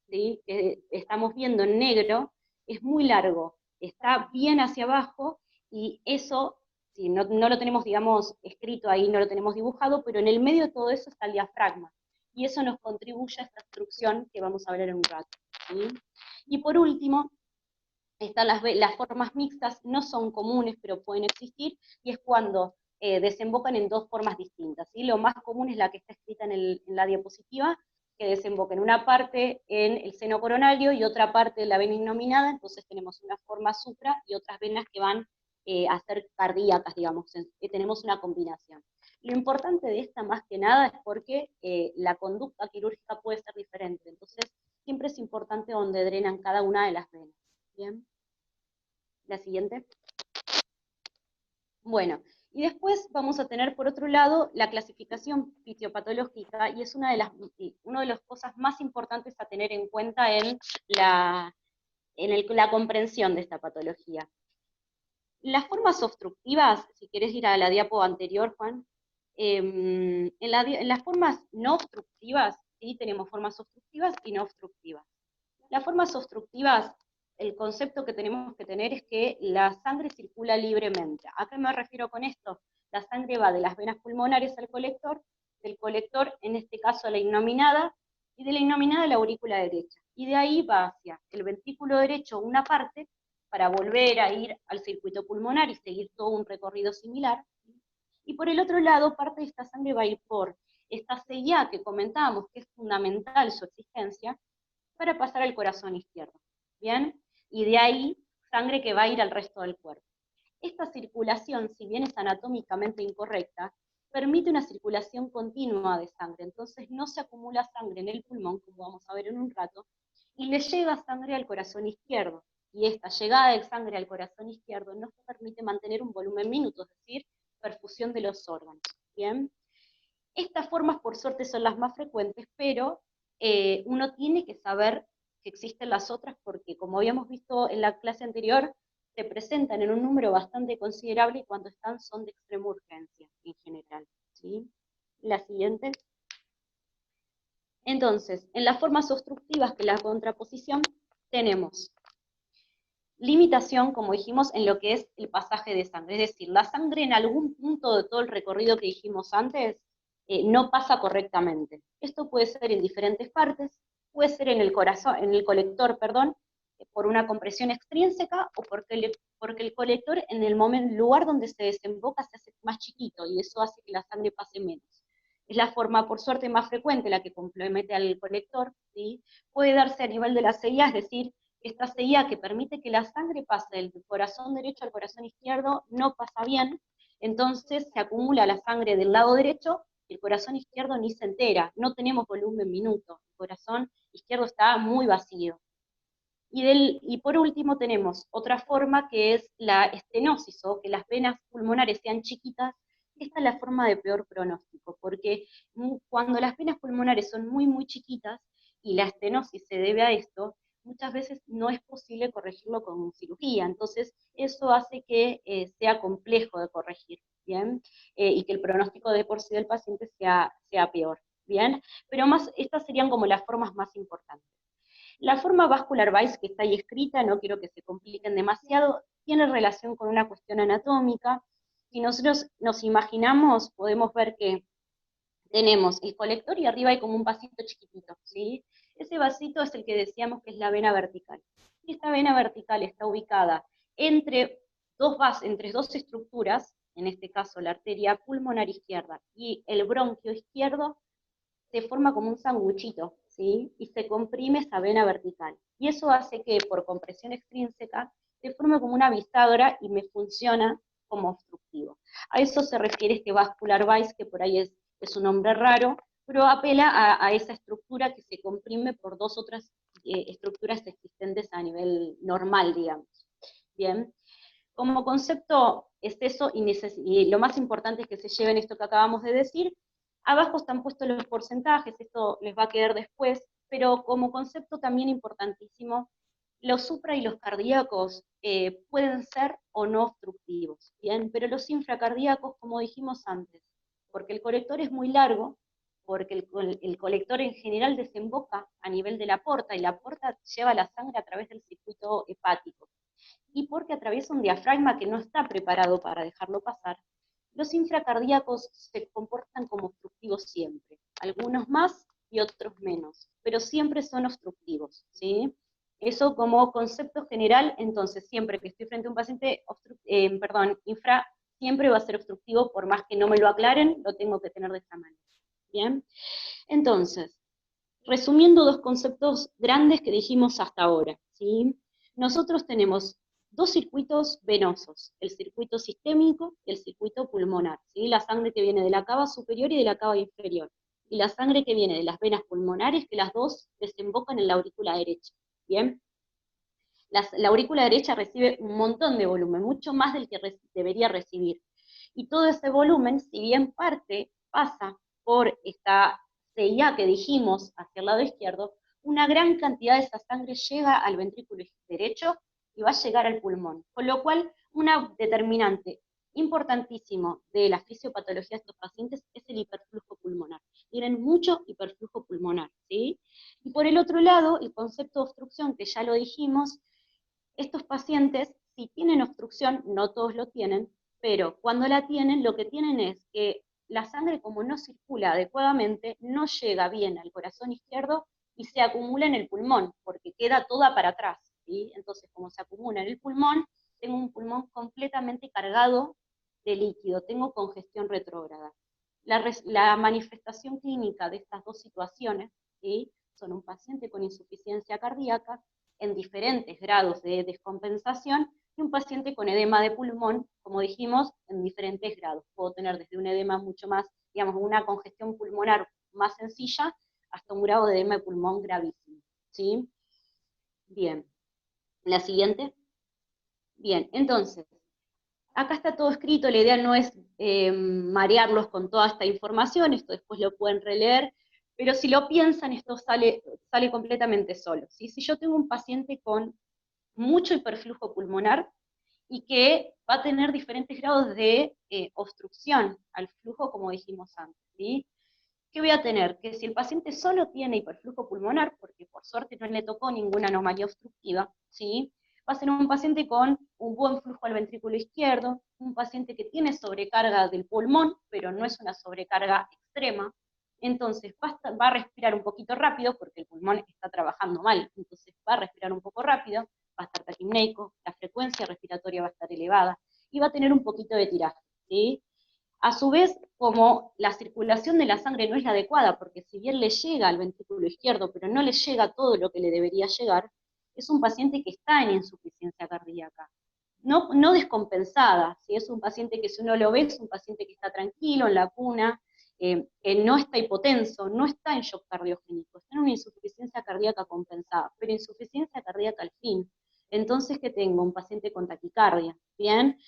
¿sí?, que estamos viendo en negro, es muy largo, está bien hacia abajo, y eso, si no lo tenemos, digamos, escrito ahí, no lo tenemos dibujado, pero en el medio de todo eso está el diafragma, y eso nos contribuye a esta obstrucción que vamos a ver en un rato, ¿sí? Y por último, están las formas mixtas, no son comunes, pero pueden existir, y es cuando desembocan en dos formas distintas, ¿sí? Lo más común es la que está escrita en la diapositiva, que desemboca en una parte en el seno coronario y otra parte en la vena innominada, entonces tenemos una forma supra y otras venas que van a ser cardíacas, digamos, que tenemos una combinación. Lo importante de esta, más que nada, es porque la conducta quirúrgica puede ser diferente, entonces siempre es importante donde drenan cada una de las venas. Bien. La siguiente. Bueno, y después vamos a tener por otro lado la clasificación fisiopatológica, y es una de las cosas más importantes a tener en cuenta en la comprensión de esta patología. Las formas obstructivas, si querés ir a la diapo anterior, Juan, en las formas no obstructivas, ¿sí?, tenemos formas obstructivas y no obstructivas. Las formas obstructivas, el concepto que tenemos que tener es que la sangre circula libremente. ¿A qué me refiero con esto? La sangre va de las venas pulmonares al colector, del colector, en este caso a la innominada, y de la innominada a la aurícula derecha. Y de ahí va hacia el ventrículo derecho una parte, para volver a ir al circuito pulmonar y seguir todo un recorrido similar. Y por el otro lado, parte de esta sangre va a ir por esta CIA que comentábamos, que es fundamental su existencia, para pasar al corazón izquierdo, ¿bien? Y de ahí, sangre que va a ir al resto del cuerpo. Esta circulación, si bien es anatómicamente incorrecta, permite una circulación continua de sangre, entonces no se acumula sangre en el pulmón, como vamos a ver en un rato, y le llega sangre al corazón izquierdo, y esta llegada de sangre al corazón izquierdo nos permite mantener un volumen minuto, es decir, perfusión de los órganos, ¿bien? Estas formas, por suerte, son las más frecuentes, pero uno tiene que saber que existen las otras porque, como habíamos visto en la clase anterior, se presentan en un número bastante considerable y cuando están son de extrema urgencia en general, ¿sí? La siguiente. Entonces, en las formas obstructivas, que es la contraposición, tenemos limitación, como dijimos, en lo que es el pasaje de sangre, es decir, la sangre en algún punto de todo el recorrido que dijimos antes no pasa correctamente. Esto puede ser en diferentes partes, puede ser en el corazón, en el colector, perdón, por una compresión extrínseca o porque el colector en el lugar donde se desemboca se hace más chiquito y eso hace que la sangre pase menos. Es la forma, por suerte, más frecuente la que compromete al colector, ¿sí? Puede darse a nivel de la CIA, es decir, esta CIA que permite que la sangre pase del corazón derecho al corazón izquierdo no pasa bien, entonces se acumula la sangre del lado derecho y el corazón izquierdo ni se entera, no tenemos volumen minuto, el corazón izquierdo está muy vacío. Y por último tenemos otra forma que es la estenosis, o que las venas pulmonares sean chiquitas. Esta es la forma de peor pronóstico, porque cuando las venas pulmonares son muy, muy chiquitas, y la estenosis se debe a esto, muchas veces no es posible corregirlo con cirugía, entonces eso hace que sea complejo de corregir, ¿bien? Y que el pronóstico de por sí del paciente sea peor, ¿bien? Pero estas serían como las formas más importantes. La forma vascular Weiss que está ahí escrita, no quiero que se compliquen demasiado, tiene relación con una cuestión anatómica. Si nosotros nos imaginamos, podemos ver que tenemos el colector y arriba hay como un vasito chiquitito, ¿sí? Ese vasito es el que decíamos que es la vena vertical. Y esta vena vertical está ubicada entre dos estructuras, en este caso la arteria pulmonar izquierda y el bronquio izquierdo, se forma como un sanguchito, ¿sí? Y se comprime esa vena vertical. Y eso hace que, por compresión extrínseca, se forme como una bisagra y me funciona como obstructivo. A eso se refiere este vascular Weiss, que por ahí es un nombre raro, pero apela a esa estructura que se comprime por dos otras estructuras existentes a nivel normal, digamos. Bien, como concepto es eso, y lo más importante es que se lleven esto que acabamos de decir. Abajo están puestos los porcentajes, esto les va a quedar después, pero como concepto también importantísimo, los supra y los cardíacos pueden ser o no obstructivos, ¿bien? Pero los infracardíacos, como dijimos antes, porque el colector es muy largo, porque el colector en general desemboca a nivel de la porta, y la porta lleva la sangre a través del circuito hepático, y porque atraviesa un diafragma que no está preparado para dejarlo pasar, los infracardíacos se comportan como obstructivos siempre, algunos más y otros menos, pero siempre son obstructivos, ¿sí? Eso como concepto general, entonces siempre que estoy frente a un paciente infra, siempre va a ser obstructivo, por más que no me lo aclaren, lo tengo que tener de esta manera. ¿Bien? Entonces, resumiendo dos conceptos grandes que dijimos hasta ahora, ¿sí? Nosotros tenemos dos circuitos venosos, el circuito sistémico y el circuito pulmonar, ¿sí? La sangre que viene de la cava superior y de la cava inferior, y la sangre que viene de las venas pulmonares, que las dos desembocan en la aurícula derecha, ¿bien? La aurícula derecha recibe un montón de volumen, mucho más del que debería recibir, y todo ese volumen, si bien parte pasa por esta CIA que dijimos hacia el lado izquierdo, una gran cantidad de esa sangre llega al ventrículo derecho y va a llegar al pulmón, con lo cual una determinante importantísimo de la fisiopatología de estos pacientes es el hiperflujo pulmonar. Tienen mucho hiperflujo pulmonar, ¿sí? Y por el otro lado, el concepto de obstrucción, que ya lo dijimos, estos pacientes, si tienen obstrucción, no todos lo tienen, pero cuando la tienen, lo que tienen es que la sangre, como no circula adecuadamente, no llega bien al corazón izquierdo y se acumula en el pulmón, porque queda toda para atrás, ¿sí? Entonces, como se acumula en el pulmón, tengo un pulmón completamente cargado de líquido, tengo congestión retrógrada. La manifestación clínica de estas dos situaciones, ¿sí? Son un paciente con insuficiencia cardíaca en diferentes grados de descompensación y un paciente con edema de pulmón, como dijimos, en diferentes grados. Puedo tener desde un edema mucho más, digamos, una congestión pulmonar más sencilla, hasta un grado de edema de pulmón gravísimo, ¿sí? Bien. La siguiente. Bien, entonces, acá está todo escrito, la idea no es marearlos con toda esta información, esto después lo pueden releer, pero si lo piensan, esto sale completamente solo, ¿sí? Si yo tengo un paciente con mucho hiperflujo pulmonar y que va a tener diferentes grados de obstrucción al flujo, como dijimos antes, ¿sí? ¿Qué voy a tener? Que si el paciente solo tiene hiperflujo pulmonar, porque por suerte no le tocó ninguna anomalía obstructiva, ¿sí? Va a ser un paciente con un buen flujo al ventrículo izquierdo, un paciente que tiene sobrecarga del pulmón, pero no es una sobrecarga extrema, entonces va a respirar un poquito rápido, porque el pulmón está trabajando mal, entonces va a respirar un poco rápido, va a estar taquipneico, la frecuencia respiratoria va a estar elevada, y va a tener un poquito de tiraje, ¿sí? A su vez, como la circulación de la sangre no es la adecuada, porque si bien le llega al ventrículo izquierdo, pero no le llega todo lo que le debería llegar, es un paciente que está en insuficiencia cardíaca. No descompensada, ¿sí? Es un paciente que si uno lo ve, es un paciente que está tranquilo en la cuna, que no está hipotenso, no está en shock cardiogénico, está en una insuficiencia cardíaca compensada, pero insuficiencia cardíaca al fin. Entonces, ¿qué tengo? Un paciente con taquicardia, ¿bien?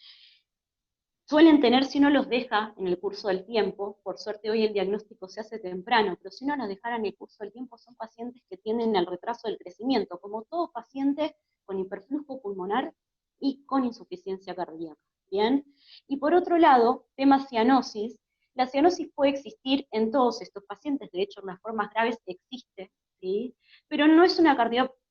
Suelen tener, si uno los deja en el curso del tiempo, por suerte hoy el diagnóstico se hace temprano, pero si uno los dejara en el curso del tiempo son pacientes que tienden al retraso del crecimiento, como todo paciente con hiperflujo pulmonar y con insuficiencia cardíaca, ¿bien? Y por otro lado, tema cianosis, la cianosis puede existir en todos estos pacientes, de hecho en las formas graves existe, ¿sí? Pero no es una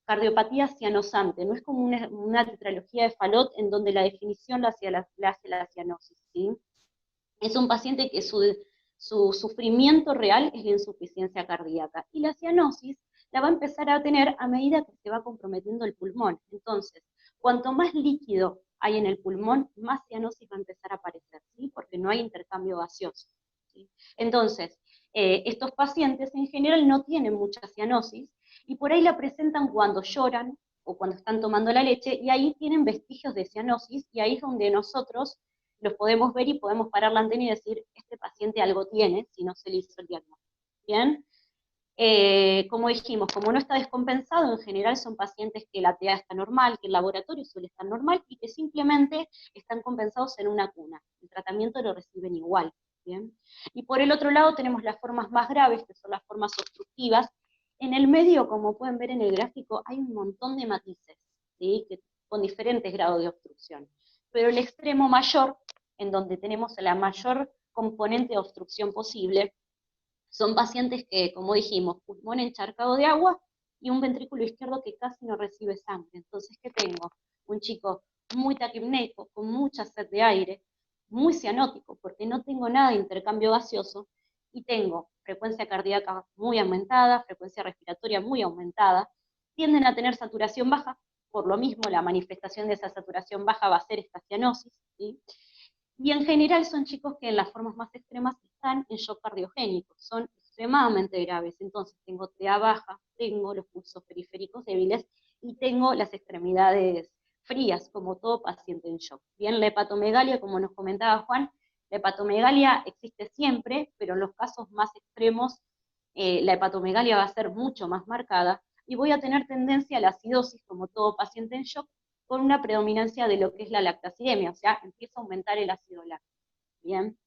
cardiopatía cianosante, no es como una tetralogía de Fallot en donde la definición la hace la cianosis, ¿sí? Es un paciente que su sufrimiento real es la insuficiencia cardíaca, y la cianosis la va a empezar a tener a medida que se va comprometiendo el pulmón. Entonces, cuanto más líquido hay en el pulmón, más cianosis va a empezar a aparecer, ¿sí? Porque no hay intercambio gaseoso, ¿sí? Entonces, estos pacientes en general no tienen mucha cianosis, y por ahí la presentan cuando lloran o cuando están tomando la leche, y ahí tienen vestigios de cianosis, y ahí es donde nosotros los podemos ver y podemos parar la antena y decir, este paciente algo tiene, si no se le hizo el diagnóstico. ¿Bien? Como dijimos, como no está descompensado, en general son pacientes que la TA está normal, que el laboratorio suele estar normal, y que simplemente están compensados en una cuna. El tratamiento lo reciben igual. ¿Bien? Y por el otro lado tenemos las formas más graves, que son las formas obstructivas. En el medio, como pueden ver en el gráfico, hay un montón de matices, ¿sí? Con diferentes grados de obstrucción. Pero el extremo mayor, en donde tenemos la mayor componente de obstrucción posible, son pacientes que, como dijimos, pulmón encharcado de agua y un ventrículo izquierdo que casi no recibe sangre. Entonces, ¿qué tengo? Un chico muy taquipneico, con mucha sed de aire, muy cianótico, porque no tengo nada de intercambio gaseoso, y tengo frecuencia cardíaca muy aumentada, frecuencia respiratoria muy aumentada, tienden a tener saturación baja, por lo mismo la manifestación de esa saturación baja va a ser esta cianosis, ¿sí? Y en general son chicos que en las formas más extremas están en shock cardiogénico, son extremadamente graves. Entonces tengo TA baja, tengo los pulsos periféricos débiles y tengo las extremidades frías, como todo paciente en shock. Bien, la hepatomegalia, como nos comentaba Juan, la hepatomegalia existe siempre, pero en los casos más extremos la hepatomegalia va a ser mucho más marcada, y voy a tener tendencia a la acidosis, como todo paciente en shock, con una predominancia de lo que es la lactacidemia, o sea, empieza a aumentar el ácido láctico. Bien.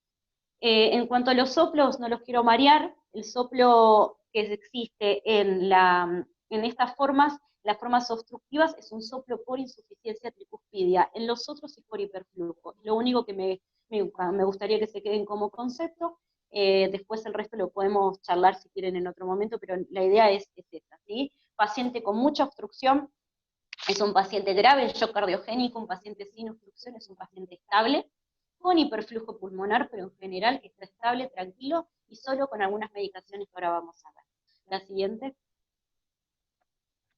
En cuanto a los soplos, no los quiero marear, el soplo que existe en estas formas, las formas obstructivas, es un soplo por insuficiencia tricuspidia, en los otros es por hiperflujo. Lo único que me gustaría que se queden como concepto. Después el resto lo podemos charlar si quieren en otro momento, pero la idea es esta, ¿sí? Paciente con mucha obstrucción es un paciente grave, el shock cardiogénico, un paciente sin obstrucción es un paciente estable, con hiperflujo pulmonar, pero en general que está estable, tranquilo, y solo con algunas medicaciones que ahora vamos a ver. La siguiente.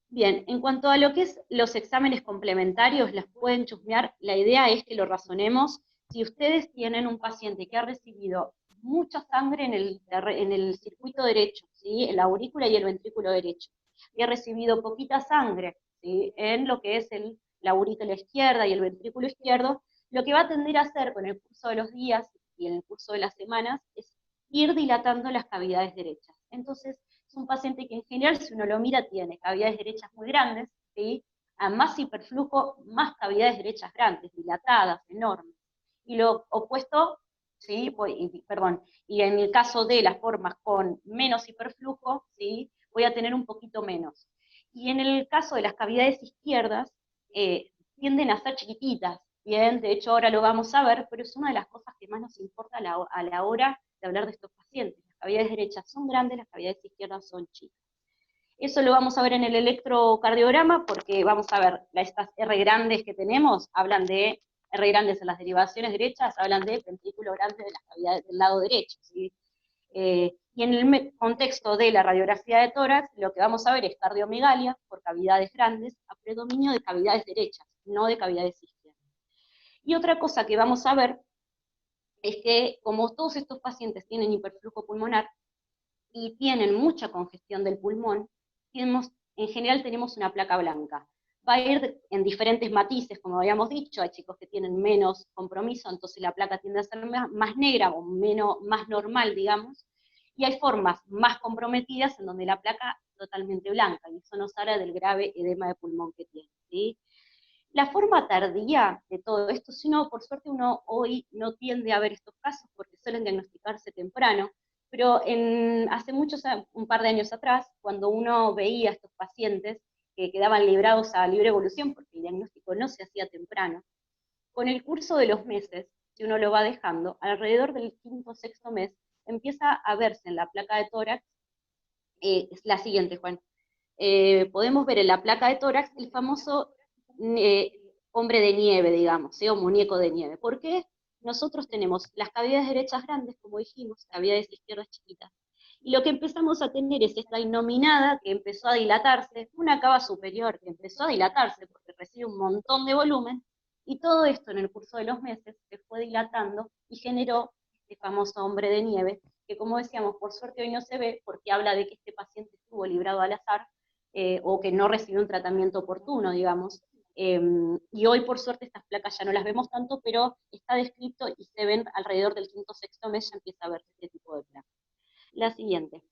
Bien, en cuanto a lo que es los exámenes complementarios, las pueden chusmear, la idea es que lo razonemos. Si ustedes tienen un paciente que ha recibido mucha sangre en el circuito derecho, ¿sí? En la aurícula y el ventrículo derecho, y ha recibido poquita sangre, ¿sí? En lo que es la aurícula izquierda y el ventrículo izquierdo, lo que va a tender a hacer con el curso de los días y en el curso de las semanas es ir dilatando las cavidades derechas. Entonces, es un paciente que en general, si uno lo mira, tiene cavidades derechas muy grandes, ¿sí? A más hiperflujo, más cavidades derechas grandes, dilatadas, enormes. Y lo opuesto, ¿sí? Y en el caso de las formas con menos hiperflujo, ¿sí? Voy a tener un poquito menos. Y en el caso de las cavidades izquierdas, tienden a ser chiquititas, ¿bien? De hecho, ahora lo vamos a ver, pero es una de las cosas que más nos importa a la hora de hablar de estos pacientes. Las cavidades derechas son grandes, las cavidades izquierdas son chicas. Eso lo vamos a ver en el electrocardiograma, porque vamos a ver, estas R grandes que tenemos, hablan de R grandes en las derivaciones derechas, hablan de ventrículo grande de las cavidades del lado derecho, ¿sí? Y en el contexto de la radiografía de tórax, lo que vamos a ver es cardiomegalia por cavidades grandes, a predominio de cavidades derechas, no de cavidades izquierdas. Y otra cosa que vamos a ver es que, como todos estos pacientes tienen hiperflujo pulmonar y tienen mucha congestión del pulmón, en general tenemos una placa blanca. Va a ir en diferentes matices, como habíamos dicho, hay chicos que tienen menos compromiso, entonces la placa tiende a ser más negra o más normal, digamos, y hay formas más comprometidas en donde la placa es totalmente blanca, y eso nos habla del grave edema de pulmón que tiene, ¿sí? La forma tardía de todo esto, si no, por suerte uno hoy no tiende a ver estos casos porque suelen diagnosticarse temprano, pero hace un par de años atrás, cuando uno veía a estos pacientes que quedaban librados a libre evolución porque el diagnóstico no se hacía temprano, con el curso de los meses, si uno lo va dejando, alrededor del quinto o sexto mes, empieza a verse en la placa de tórax, es la siguiente, Juan, podemos ver en la placa de tórax el famoso hombre de nieve, digamos, ¿sí? O muñeco de nieve. ¿Por qué? Nosotros tenemos las cavidades derechas grandes, como dijimos, cavidades izquierdas chiquitas. Y lo que empezamos a tener es esta innominada que empezó a dilatarse, una cava superior que empezó a dilatarse porque recibe un montón de volumen, y todo esto en el curso de los meses se fue dilatando y generó este famoso hombre de nieve, que como decíamos, por suerte hoy no se ve porque habla de que este paciente estuvo librado al azar, o que no recibió un tratamiento oportuno, digamos. Y hoy, por suerte, estas placas ya no las vemos tanto, pero está descrito y se ven alrededor del quinto o sexto mes, ya empieza a verse este tipo de placas. La siguiente.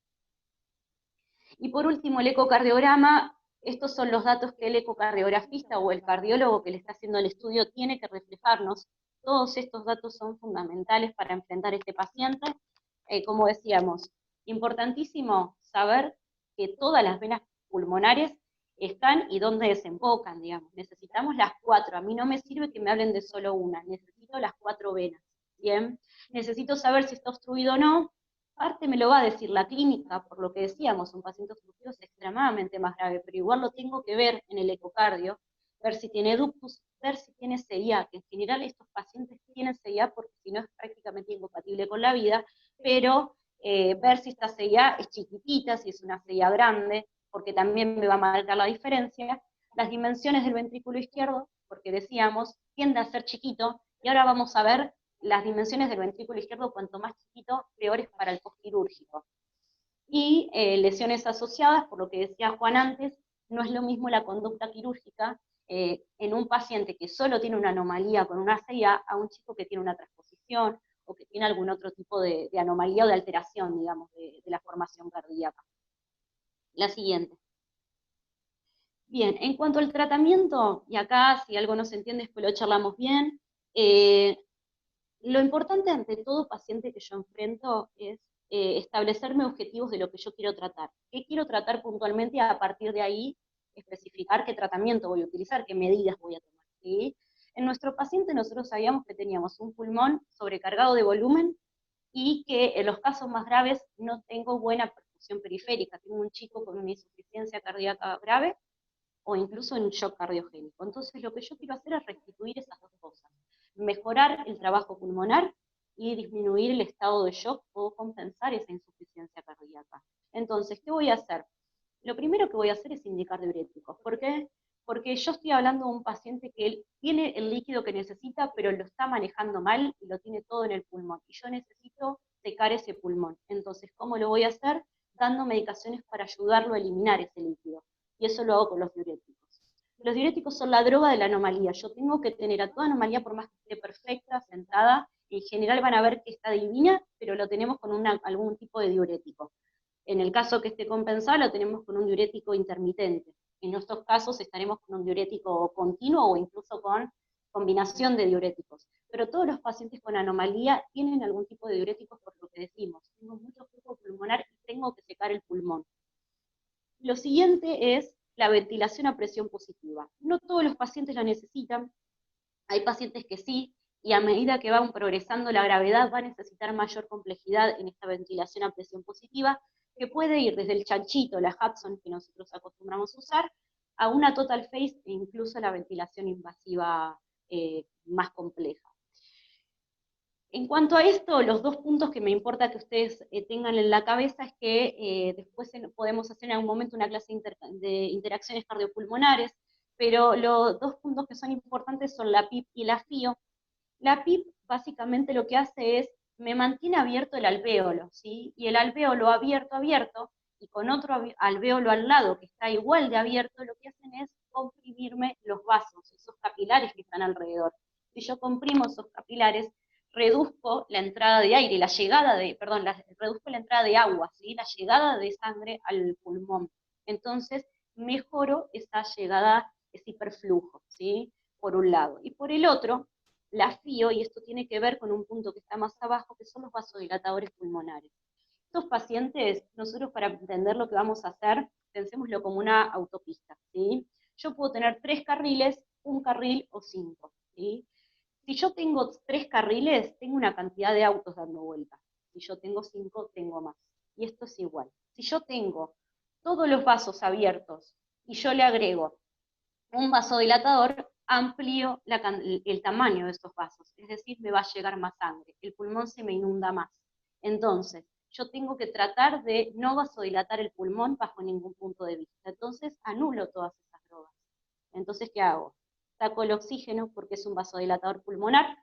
Y por último, el ecocardiograma. Estos son los datos que el ecocardiografista o el cardiólogo que le está haciendo el estudio tiene que reflejarnos. Todos estos datos son fundamentales para enfrentar a este paciente. Como decíamos, importantísimo saber que todas las venas pulmonares están y dónde desembocan, digamos. Necesitamos las 4, a mí no me sirve que me hablen de solo una, necesito las 4 venas, ¿bien? Necesito saber si está obstruido o no, parte me lo va a decir la clínica, por lo que decíamos, un paciente obstructivo es extremadamente más grave, pero igual lo tengo que ver en el ecocardio, ver si tiene ductus, ver si tiene CIA, que en general estos pacientes tienen CIA porque si no es prácticamente incompatible con la vida, pero ver si esta CIA es chiquitita, si es una CIA grande, porque también me va a marcar la diferencia, las dimensiones del ventrículo izquierdo, porque decíamos, tiende a ser chiquito, y ahora vamos a ver las dimensiones del ventrículo izquierdo, cuanto más chiquito, peor es para el postquirúrgico. Y lesiones asociadas, por lo que decía Juan antes, no es lo mismo la conducta quirúrgica en un paciente que solo tiene una anomalía con una CIA a un chico que tiene una transposición o que tiene algún otro tipo de anomalía o de alteración, digamos, de la formación cardíaca. La siguiente. Bien, en cuanto al tratamiento, y acá si algo no se entiende después lo charlamos bien, lo importante ante todo paciente que yo enfrento es establecerme objetivos de lo que yo quiero tratar. ¿Qué quiero tratar puntualmente? Y a partir de ahí especificar qué tratamiento voy a utilizar, qué medidas voy a tomar, ¿sí? En nuestro paciente nosotros sabíamos que teníamos un pulmón sobrecargado de volumen y que en los casos más graves no tengo buena perfusión periférica, tengo un chico con una insuficiencia cardíaca grave o incluso en shock cardiogénico. Entonces lo que yo quiero hacer es restituir esas dos cosas, mejorar el trabajo pulmonar y disminuir el estado de shock o compensar esa insuficiencia cardíaca. Entonces, ¿qué voy a hacer? Lo primero que voy a hacer es indicar diuréticos. ¿Por qué? Porque yo estoy hablando de un paciente que él tiene el líquido que necesita, pero lo está manejando mal y lo tiene todo en el pulmón. Y yo necesito secar ese pulmón. Entonces, ¿cómo lo voy a hacer? Dando medicaciones para ayudarlo a eliminar ese líquido. Y eso lo hago con los diuréticos. Los diuréticos son la droga de la anomalía. Yo tengo que tener a toda anomalía, por más que esté perfecta, sentada, en general van a ver que está divina, pero lo tenemos con algún tipo de diurético. En el caso que esté compensado, lo tenemos con un diurético intermitente. En estos casos estaremos con un diurético continuo o incluso con combinación de diuréticos. Pero todos los pacientes con anomalía tienen algún tipo de diuréticos por lo que decimos. Tengo mucho flujo pulmonar y tengo que secar el pulmón. Lo siguiente es la ventilación a presión positiva. No todos los pacientes la necesitan, hay pacientes que sí, y a medida que van progresando la gravedad va a necesitar mayor complejidad en esta ventilación a presión positiva, que puede ir desde el chanchito, la Hudson que nosotros acostumbramos a usar, a una total phase e incluso la ventilación invasiva más compleja. En cuanto a esto, los dos puntos que me importa que ustedes tengan en la cabeza es que después podemos hacer en algún momento una clase de interacciones cardiopulmonares, pero los dos puntos que son importantes son la PIP y la FIO. La PIP básicamente lo que hace es, me mantiene abierto el alvéolo, ¿sí? Y el alvéolo abierto, y con otro alvéolo al lado que está igual de abierto, lo que hacen es comprimirme los vasos, esos capilares que están alrededor. Si yo comprimo esos capilares, reduzco la entrada de aire, reduzco la entrada de agua, ¿sí? La llegada de sangre al pulmón. Entonces, mejoro esa llegada, ese hiperflujo, ¿sí? Por un lado. Y por el otro, la FIO, y esto tiene que ver con un punto que está más abajo, que son los vasodilatadores pulmonares. Estos pacientes, nosotros para entender lo que vamos a hacer, pensémoslo como una autopista, ¿sí? Yo puedo tener 3 carriles, 1 carril o 5, ¿sí? Si yo tengo 3 carriles, tengo una cantidad de autos dando vueltas. Si yo tengo 5, tengo más. Y esto es igual. Si yo tengo todos los vasos abiertos y yo le agrego un vasodilatador, amplío el tamaño de estos vasos. Es decir, me va a llegar más sangre. El pulmón se me inunda más. Entonces, yo tengo que tratar de no vasodilatar el pulmón bajo ningún punto de vista. Entonces, anulo todas esas drogas. Entonces, ¿qué hago? Saco el oxígeno porque es un vasodilatador pulmonar,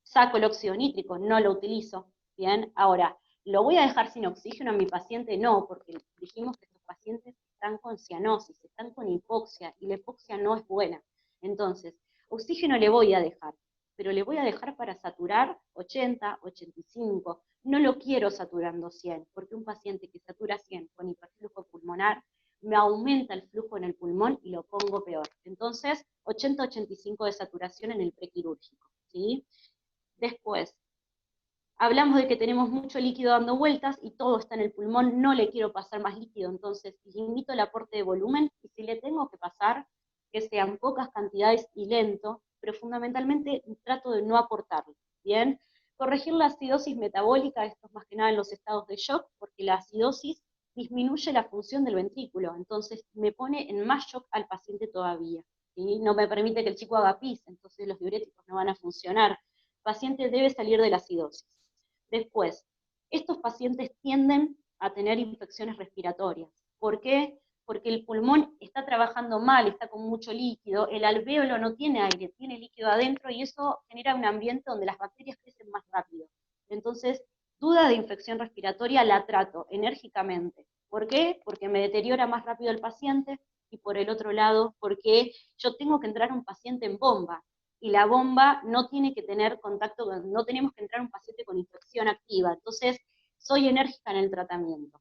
saco el óxido nítrico, no lo utilizo, ¿bien? Ahora, ¿lo voy a dejar sin oxígeno a mi paciente? No, porque dijimos que estos pacientes están con cianosis, están con hipoxia, y la hipoxia no es buena. Entonces, oxígeno le voy a dejar, pero le voy a dejar para saturar 80, 85, no lo quiero saturando 100, porque un paciente que satura 100 con hiperflujo pulmonar, me aumenta el flujo en el pulmón y lo pongo peor. Entonces, 80-85 de saturación en el prequirúrgico, ¿sí? Después, hablamos de que tenemos mucho líquido dando vueltas y todo está en el pulmón, no le quiero pasar más líquido, entonces limito el aporte de volumen, y si le tengo que pasar, que sean pocas cantidades y lento, pero fundamentalmente trato de no aportarle, ¿bien? Corregir la acidosis metabólica, esto es más que nada en los estados de shock, porque la acidosis disminuye la función del ventrículo, entonces me pone en más shock al paciente todavía, ¿sí? No me permite que el chico haga pis, entonces los diuréticos no van a funcionar. El paciente debe salir de la acidosis. Después, estos pacientes tienden a tener infecciones respiratorias. ¿Por qué? Porque el pulmón está trabajando mal, está con mucho líquido, el alvéolo no tiene aire, tiene líquido adentro, y eso genera un ambiente donde las bacterias crecen más rápido. Entonces, duda de infección respiratoria la trato enérgicamente. ¿Por qué? Porque me deteriora más rápido el paciente, y por el otro lado, porque yo tengo que entrar a un paciente en bomba, y la bomba no tiene que tener contacto, no tenemos que entrar a un paciente con infección activa, entonces soy enérgica en el tratamiento.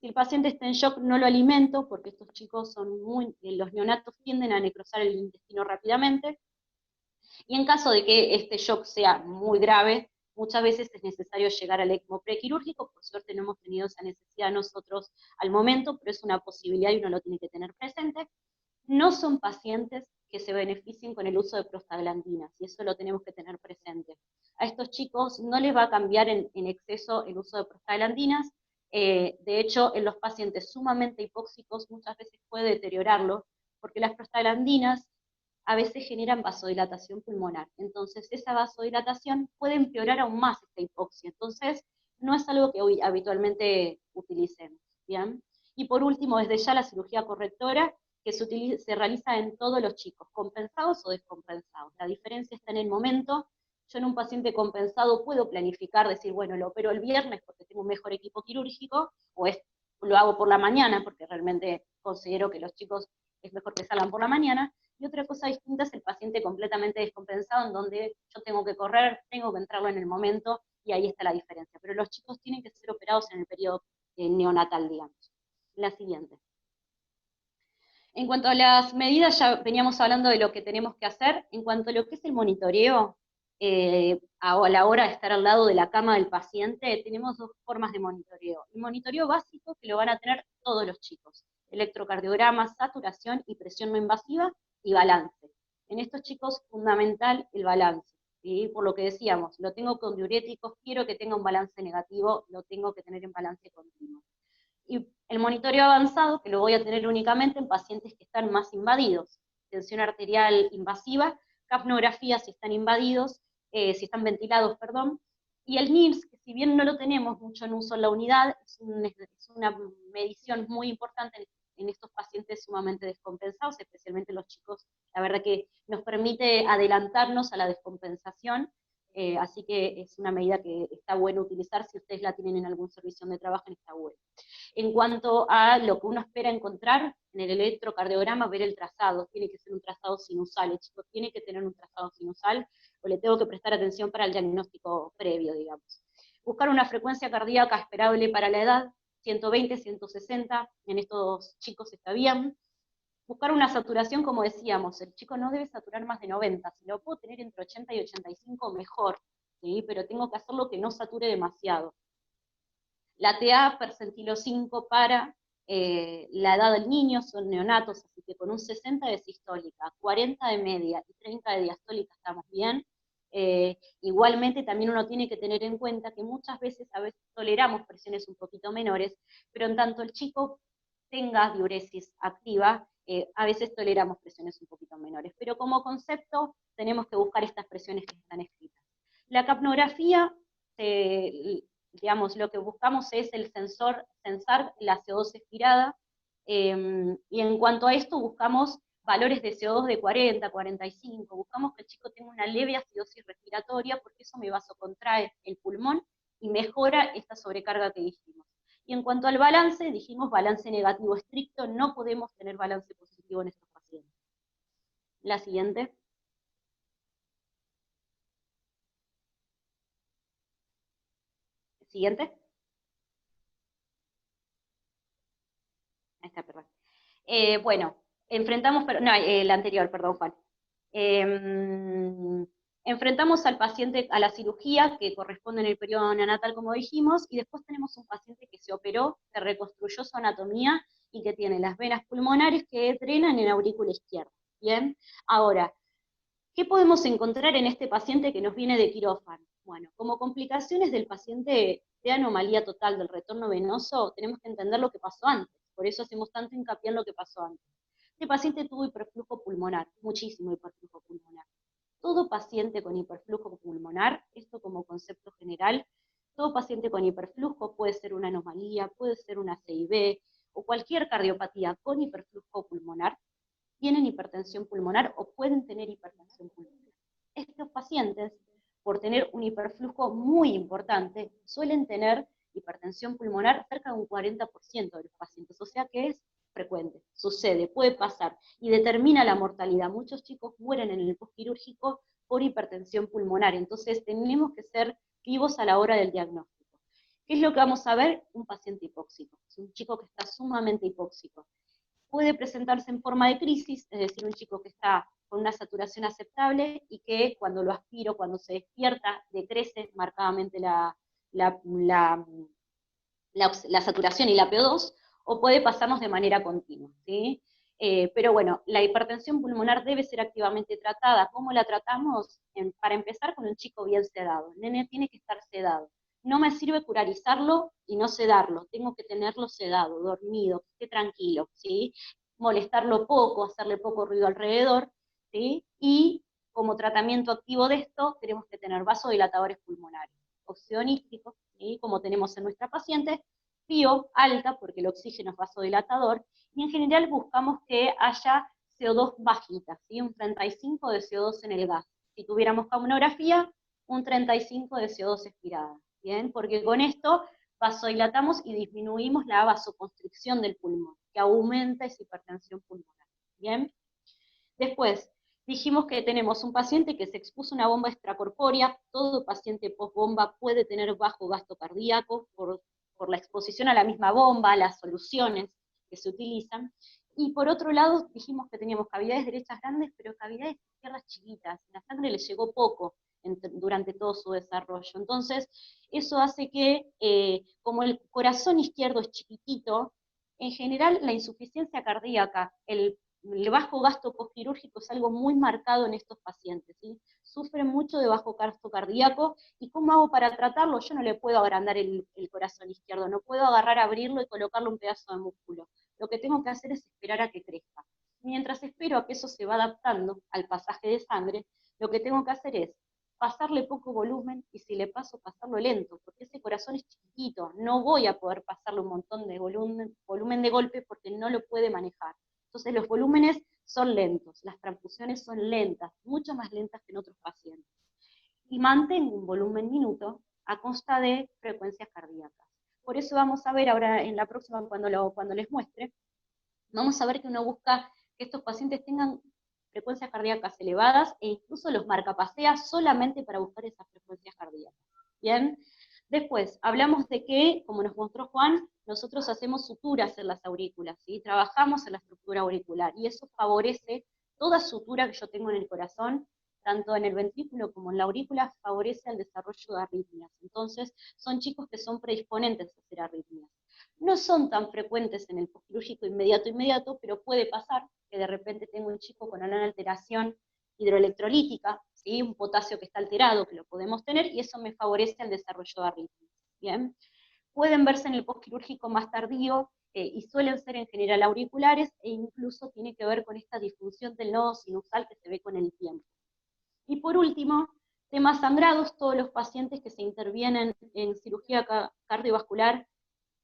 Si el paciente está en shock, no lo alimento, porque estos chicos son los neonatos tienden a necrosar el intestino rápidamente, y en caso de que este shock sea muy grave, muchas veces es necesario llegar al ECMO prequirúrgico. Por suerte no hemos tenido esa necesidad nosotros al momento, pero es una posibilidad y uno lo tiene que tener presente. No son pacientes que se beneficien con el uso de prostaglandinas, y eso lo tenemos que tener presente. A estos chicos no les va a cambiar en exceso el uso de prostaglandinas, de hecho, en los pacientes sumamente hipóxicos muchas veces puede deteriorarlo, porque las prostaglandinas a veces generan vasodilatación pulmonar. Entonces, esa vasodilatación puede empeorar aún más esta hipoxia. Entonces, no es algo que hoy habitualmente utilicemos, ¿bien? Y por último, desde ya la cirugía correctora, que se realiza en todos los chicos, compensados o descompensados. La diferencia está en el momento. Yo en un paciente compensado puedo planificar, decir, bueno, lo opero el viernes porque tengo un mejor equipo quirúrgico, o lo hago por la mañana, porque realmente considero que los chicos es mejor que salgan por la mañana, y otra cosa distinta es el paciente completamente descompensado, en donde yo tengo que correr, tengo que entrarlo en el momento, y ahí está la diferencia. Pero los chicos tienen que ser operados en el periodo neonatal, digamos. La siguiente. En cuanto a las medidas, ya veníamos hablando de lo que tenemos que hacer. En cuanto a lo que es el monitoreo, a la hora de estar al lado de la cama del paciente, tenemos dos formas de monitoreo. El monitoreo básico, que lo van a tener todos los chicos. Electrocardiograma, saturación y presión no invasiva, y balance. En estos chicos, fundamental el balance, ¿sí? Por lo que decíamos, lo tengo con diuréticos, quiero que tenga un balance negativo, lo tengo que tener en balance continuo. Y el monitoreo avanzado, que lo voy a tener únicamente en pacientes que están más invadidos, tensión arterial invasiva, capnografía si están invadidos, si están ventilados, perdón, y el NIRS, que si bien no lo tenemos mucho en uso en la unidad, es una medición muy importante en estos pacientes sumamente descompensados, especialmente los chicos. La verdad que nos permite adelantarnos a la descompensación, así que es una medida que está bueno utilizar. Si ustedes la tienen en algún servicio donde trabajan, está bueno. En cuanto a lo que uno espera encontrar en el electrocardiograma, ver el trazado, tiene que ser un trazado sinusal, el chico tiene que tener un trazado sinusal, o le tengo que prestar atención para el diagnóstico previo, digamos. Buscar una frecuencia cardíaca esperable para la edad, 120, 160, en estos chicos está bien. Buscar una saturación, como decíamos, el chico no debe saturar más de 90, si lo puedo tener entre 80 y 85, mejor, ¿sí? Pero tengo que hacerlo que no sature demasiado. La TA percentilo 5 para la edad del niño, son neonatos, así que con un 60 de sistólica, 40 de media y 30 de diastólica estamos bien. Igualmente también uno tiene que tener en cuenta que muchas veces toleramos presiones un poquito menores, pero en tanto el chico tenga diuresis activa, a veces toleramos presiones un poquito menores, pero como concepto tenemos que buscar estas presiones que están escritas. La capnografía, digamos, lo que buscamos es el censar la CO2 expirada, y en cuanto a esto buscamos valores de CO2 de 40, 45, buscamos que el chico tenga una leve acidosis respiratoria, porque eso me vasocontrae el pulmón y mejora esta sobrecarga que dijimos. Y en cuanto al balance, dijimos balance negativo estricto, no podemos tener balance positivo en estos pacientes. La siguiente. Siguiente. Ahí está, perdón. Bueno, enfrentamos, no, la anterior, perdón, Juan. Enfrentamos al paciente a la cirugía, que corresponde en el periodo neonatal, como dijimos, y después tenemos un paciente que se operó, que reconstruyó su anatomía, y que tiene las venas pulmonares que drenan en la aurícula izquierda. Bien, ahora, ¿qué podemos encontrar en este paciente que nos viene de quirófano? Bueno, como complicaciones del paciente de anomalía total del retorno venoso, tenemos que entender lo que pasó antes, por eso hacemos tanto hincapié en lo que pasó antes. Este paciente tuvo hiperflujo pulmonar, muchísimo hiperflujo pulmonar. Todo paciente con hiperflujo pulmonar, esto como concepto general, todo paciente con hiperflujo puede ser una anomalía, puede ser una CIB, o cualquier cardiopatía con hiperflujo pulmonar, tienen hipertensión pulmonar o pueden tener hipertensión pulmonar. Estos pacientes, por tener un hiperflujo muy importante, suelen tener hipertensión pulmonar cerca de un 40% de los pacientes, o sea que es frecuente, sucede, puede pasar, y determina la mortalidad. Muchos chicos mueren en el postquirúrgico por hipertensión pulmonar, entonces tenemos que ser vivos a la hora del diagnóstico. ¿Qué es lo que vamos a ver? Un paciente hipóxico, es un chico que está sumamente hipóxico. Puede presentarse en forma de crisis, es decir, un chico que está con una saturación aceptable y que cuando lo aspiro, cuando se despierta, decrece marcadamente la saturación y la PO2, o puede pasarnos de manera continua, ¿sí? Pero bueno, la hipertensión pulmonar debe ser activamente tratada. ¿Cómo la tratamos? Para empezar, con un chico bien sedado. El nene tiene que estar sedado. No me sirve curarizarlo y no sedarlo, tengo que tenerlo sedado, dormido, que esté tranquilo, ¿sí? Molestarlo poco, hacerle poco ruido alrededor, ¿sí? Y como tratamiento activo de esto, tenemos que tener vasodilatadores pulmonares, oxionísticos, ¿sí? Como tenemos en nuestra paciente, PIO alta, porque el oxígeno es vasodilatador, y en general buscamos que haya CO2 bajita, ¿sí? Un 35 de CO2 en el gas. Si tuviéramos capnografía, un 35 de CO2 expirada, ¿bien? Porque con esto vasodilatamos y disminuimos la vasoconstricción del pulmón, que aumenta esa hipertensión pulmonar, ¿bien? Después, dijimos que tenemos un paciente que se expuso a una bomba extracorpórea, todo paciente post-bomba puede tener bajo gasto cardíaco por la exposición a la misma bomba, las soluciones que se utilizan, y por otro lado dijimos que teníamos cavidades derechas grandes, pero cavidades izquierdas chiquitas, la sangre le llegó poco durante todo su desarrollo, entonces eso hace que, como el corazón izquierdo es chiquitito, en general la insuficiencia cardíaca, el bajo gasto postquirúrgico es algo muy marcado en estos pacientes, ¿sí? Sufren mucho de bajo gasto cardíaco, ¿y cómo hago para tratarlo? Yo no le puedo agrandar el corazón izquierdo, no puedo agarrar, abrirlo y colocarle un pedazo de músculo. Lo que tengo que hacer es esperar a que crezca. Mientras espero a que eso se va adaptando al pasaje de sangre, lo que tengo que hacer es pasarle poco volumen, y si le paso, pasarlo lento, porque ese corazón es chiquitito, no voy a poder pasarle un montón de volumen de golpe porque no lo puede manejar. Entonces los volúmenes son lentos, las transfusiones son lentas, mucho más lentas que en otros pacientes. Y mantengo un volumen minuto a costa de frecuencias cardíacas. Por eso vamos a ver ahora en la próxima, cuando les muestre, vamos a ver que uno busca que estos pacientes tengan frecuencias cardíacas elevadas, e incluso los marcapasea solamente para buscar esas frecuencias cardíacas. ¿Bien? Después, hablamos de que, como nos mostró Juan, nosotros hacemos suturas en las aurículas, ¿sí? Trabajamos en la estructura auricular, y eso favorece toda sutura que yo tengo en el corazón, tanto en el ventrículo como en la aurícula, favorece el desarrollo de arritmias. Entonces, son chicos que son predisponentes a hacer arritmias. No son tan frecuentes en el postquirúrgico inmediato, pero puede pasar que de repente tengo un chico con una alteración hidroelectrolítica, ¿sí? Un potasio que está alterado, que lo podemos tener, y eso me favorece el desarrollo de arritmias. ¿Bien? Pueden verse en el postquirúrgico más tardío, y suelen ser en general auriculares, e incluso tiene que ver con esta disfunción del nodo sinusal que se ve con el tiempo. Y por último, temas sangrados. Todos los pacientes que se intervienen en cirugía cardiovascular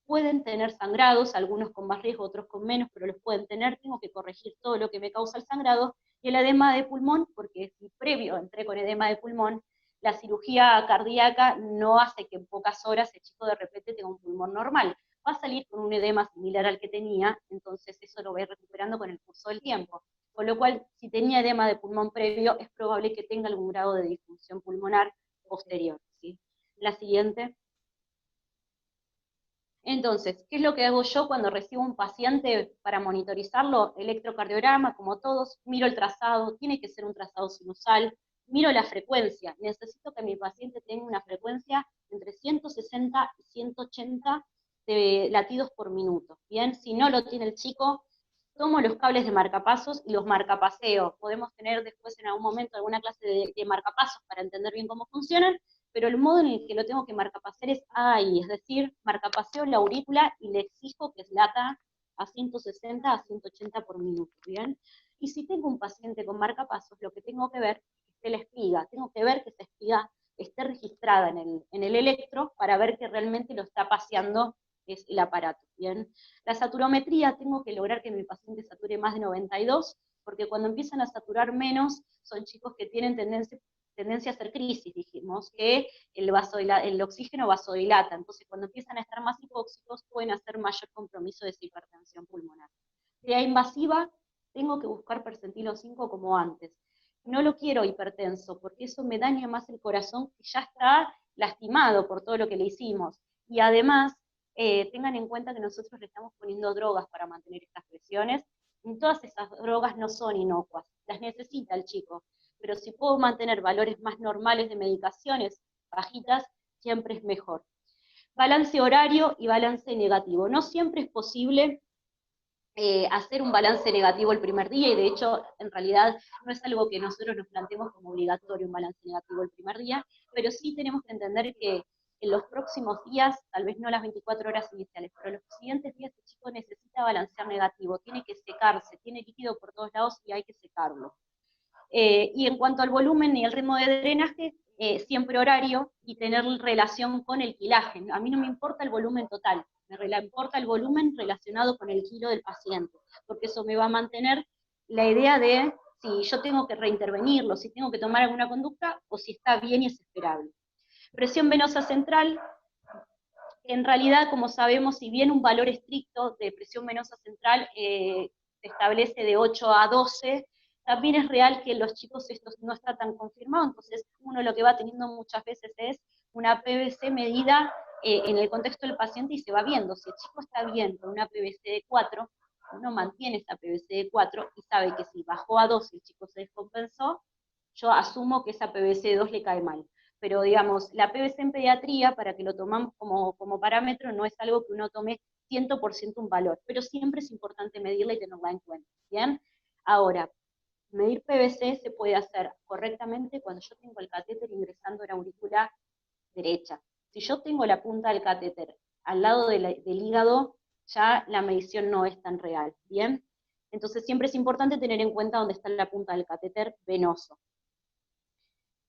pueden tener sangrados, algunos con más riesgo, otros con menos, pero los pueden tener. Tengo que corregir todo lo que me causa el sangrado, y el edema de pulmón, porque si previo entré con edema de pulmón, la cirugía cardíaca no hace que en pocas horas el chico de repente tenga un pulmón normal, va a salir con un edema similar al que tenía, entonces eso lo voy recuperando con el curso del tiempo. Con lo cual, si tenía edema de pulmón previo, es probable que tenga algún grado de disfunción pulmonar posterior, ¿sí? La siguiente. Entonces, ¿qué es lo que hago yo cuando recibo un paciente para monitorizarlo? Electrocardiograma, como todos, miro el trazado, tiene que ser un trazado sinusal, miro la frecuencia, necesito que mi paciente tenga una frecuencia entre 160 y 180 de latidos por minuto, ¿bien? Si no lo tiene el chico, tomo los cables de marcapasos y los marcapaseo. Podemos tener después en algún momento alguna clase de marcapasos para entender bien cómo funcionan, pero el modo en el que lo tengo que marcapasear es ahí, es decir, marcapaseo la aurícula y le exijo que lata a 160 a 180 por minuto, ¿bien? Y si tengo un paciente con marcapasos, lo que tengo que ver es que esté la espiga, tengo que ver que esa espiga esté registrada en el electro para ver que realmente lo está paseando es el aparato, ¿bien? La saturometría, tengo que lograr que mi paciente sature más de 92, porque cuando empiezan a saturar menos, son chicos que tienen tendencia a hacer crisis, dijimos, que el oxígeno vasodilata, entonces cuando empiezan a estar más hipóxicos pueden hacer mayor compromiso de esa hipertensión pulmonar. Sea invasiva, tengo que buscar percentilo 5 como antes. No lo quiero hipertenso, porque eso me daña más el corazón, que ya está lastimado por todo lo que le hicimos. Y además, tengan en cuenta que nosotros le estamos poniendo drogas para mantener estas presiones, y todas esas drogas no son inocuas, las necesita el chico, pero si puedo mantener valores más normales de medicaciones bajitas, siempre es mejor. Balance horario y balance negativo. No siempre es posible hacer un balance negativo el primer día, y de hecho, en realidad, no es algo que nosotros nos planteemos como obligatorio un balance negativo el primer día, pero sí tenemos que entender que en los próximos días, tal vez no las 24 horas iniciales, pero los siguientes días el chico necesita balancear negativo, tiene que secarse, tiene líquido por todos lados y hay que secarlo. Y en cuanto al volumen y el ritmo de drenaje, siempre horario y tener relación con el quilaje. A mí no me importa el volumen total, me importa el volumen relacionado con el kilo del paciente, porque eso me va a mantener la idea de si yo tengo que reintervenirlo, si tengo que tomar alguna conducta, o si está bien y es esperable. Presión venosa central, en realidad, como sabemos, si bien un valor estricto de presión venosa central se establece de 8 a 12, también es real que en los chicos esto no está tan confirmado, entonces uno lo que va teniendo muchas veces es una PVC medida en el contexto del paciente y se va viendo. Si el chico está bien con una PVC de 4, uno mantiene esa PVC de 4 y sabe que si bajó a 2 y el chico se descompensó, yo asumo que esa PVC de 2 le cae mal. Pero digamos, la PVC en pediatría, para que lo tomamos como parámetro, no es algo que uno tome 100% un valor, pero siempre es importante medirla y tenerla en cuenta, ¿bien? Ahora, medir PVC se puede hacer correctamente cuando yo tengo el catéter ingresando en aurícula derecha. Si yo tengo la punta del catéter al lado del hígado, ya la medición no es tan real, ¿bien? Entonces siempre es importante tener en cuenta dónde está la punta del catéter venoso.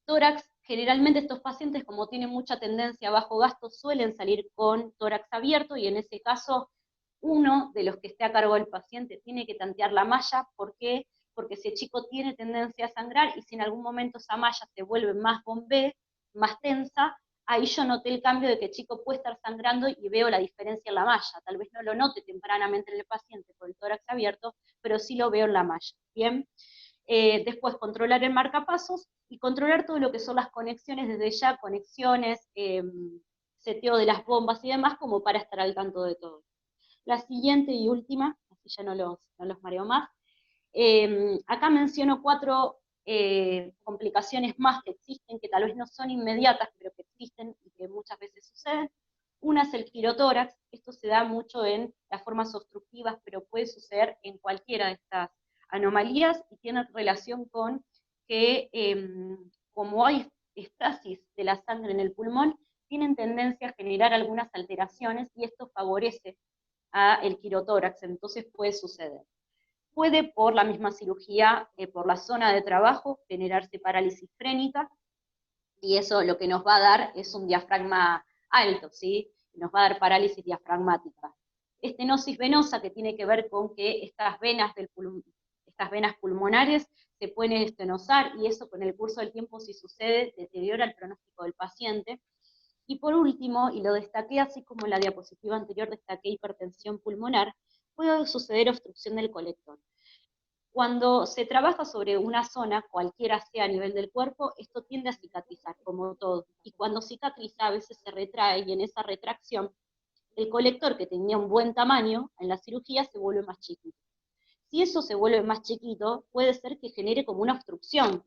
Tórax, generalmente estos pacientes, como tienen mucha tendencia a bajo gasto, suelen salir con tórax abierto, y en ese caso, uno de los que esté a cargo del paciente tiene que tantear la malla. ¿Por qué? Porque si el chico tiene tendencia a sangrar, y si en algún momento esa malla se vuelve más bombé, más tensa, ahí yo noté el cambio de que el chico puede estar sangrando y veo la diferencia en la malla. Tal vez no lo note tempranamente en el paciente por el tórax abierto, pero sí lo veo en la malla, ¿bien? Después controlar el marcapasos y controlar todo lo que son las conexiones desde ya, conexiones, seteo de las bombas y demás, como para estar al tanto de todo. La siguiente y última, así ya no los mareo más, acá menciono 4 complicaciones más que existen, que tal vez no son inmediatas, pero que existen y que muchas veces suceden. Una es el girotórax. Esto se da mucho en las formas obstructivas, pero puede suceder en cualquiera de estas anomalías, y tiene relación con que como hay estasis de la sangre en el pulmón, tienen tendencia a generar algunas alteraciones, y esto favorece al girotórax, entonces puede suceder. Puede, por la misma cirugía, por la zona de trabajo, generarse parálisis frénica, y eso lo que nos va a dar es un diafragma alto, ¿sí? Nos va a dar parálisis diafragmática. Estenosis venosa, que tiene que ver con que estas venas pulmonares se pueden estenosar, y eso con el curso del tiempo, si sucede, deteriora el pronóstico del paciente. Y por último, y lo destaqué así como en la diapositiva anterior destaqué hipertensión pulmonar, puede suceder obstrucción del colector. Cuando se trabaja sobre una zona, cualquiera sea a nivel del cuerpo, esto tiende a cicatrizar, como todo. Y cuando cicatriza, a veces se retrae, y en esa retracción, el colector, que tenía un buen tamaño en la cirugía, se vuelve más chiquito. Si eso se vuelve más chiquito, puede ser que genere como una obstrucción,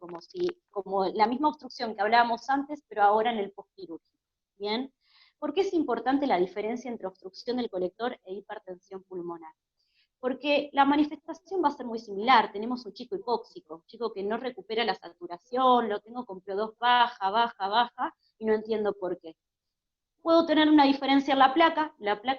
como la misma obstrucción que hablábamos antes, pero ahora en el postquirúrgico. ¿Bien? ¿Por qué es importante la diferencia entre obstrucción del colector e hipertensión pulmonar? Porque la manifestación va a ser muy similar. Tenemos un chico hipóxico, un chico que no recupera la saturación, lo tengo con PO2 baja, y no entiendo por qué. Puedo tener una diferencia en la placa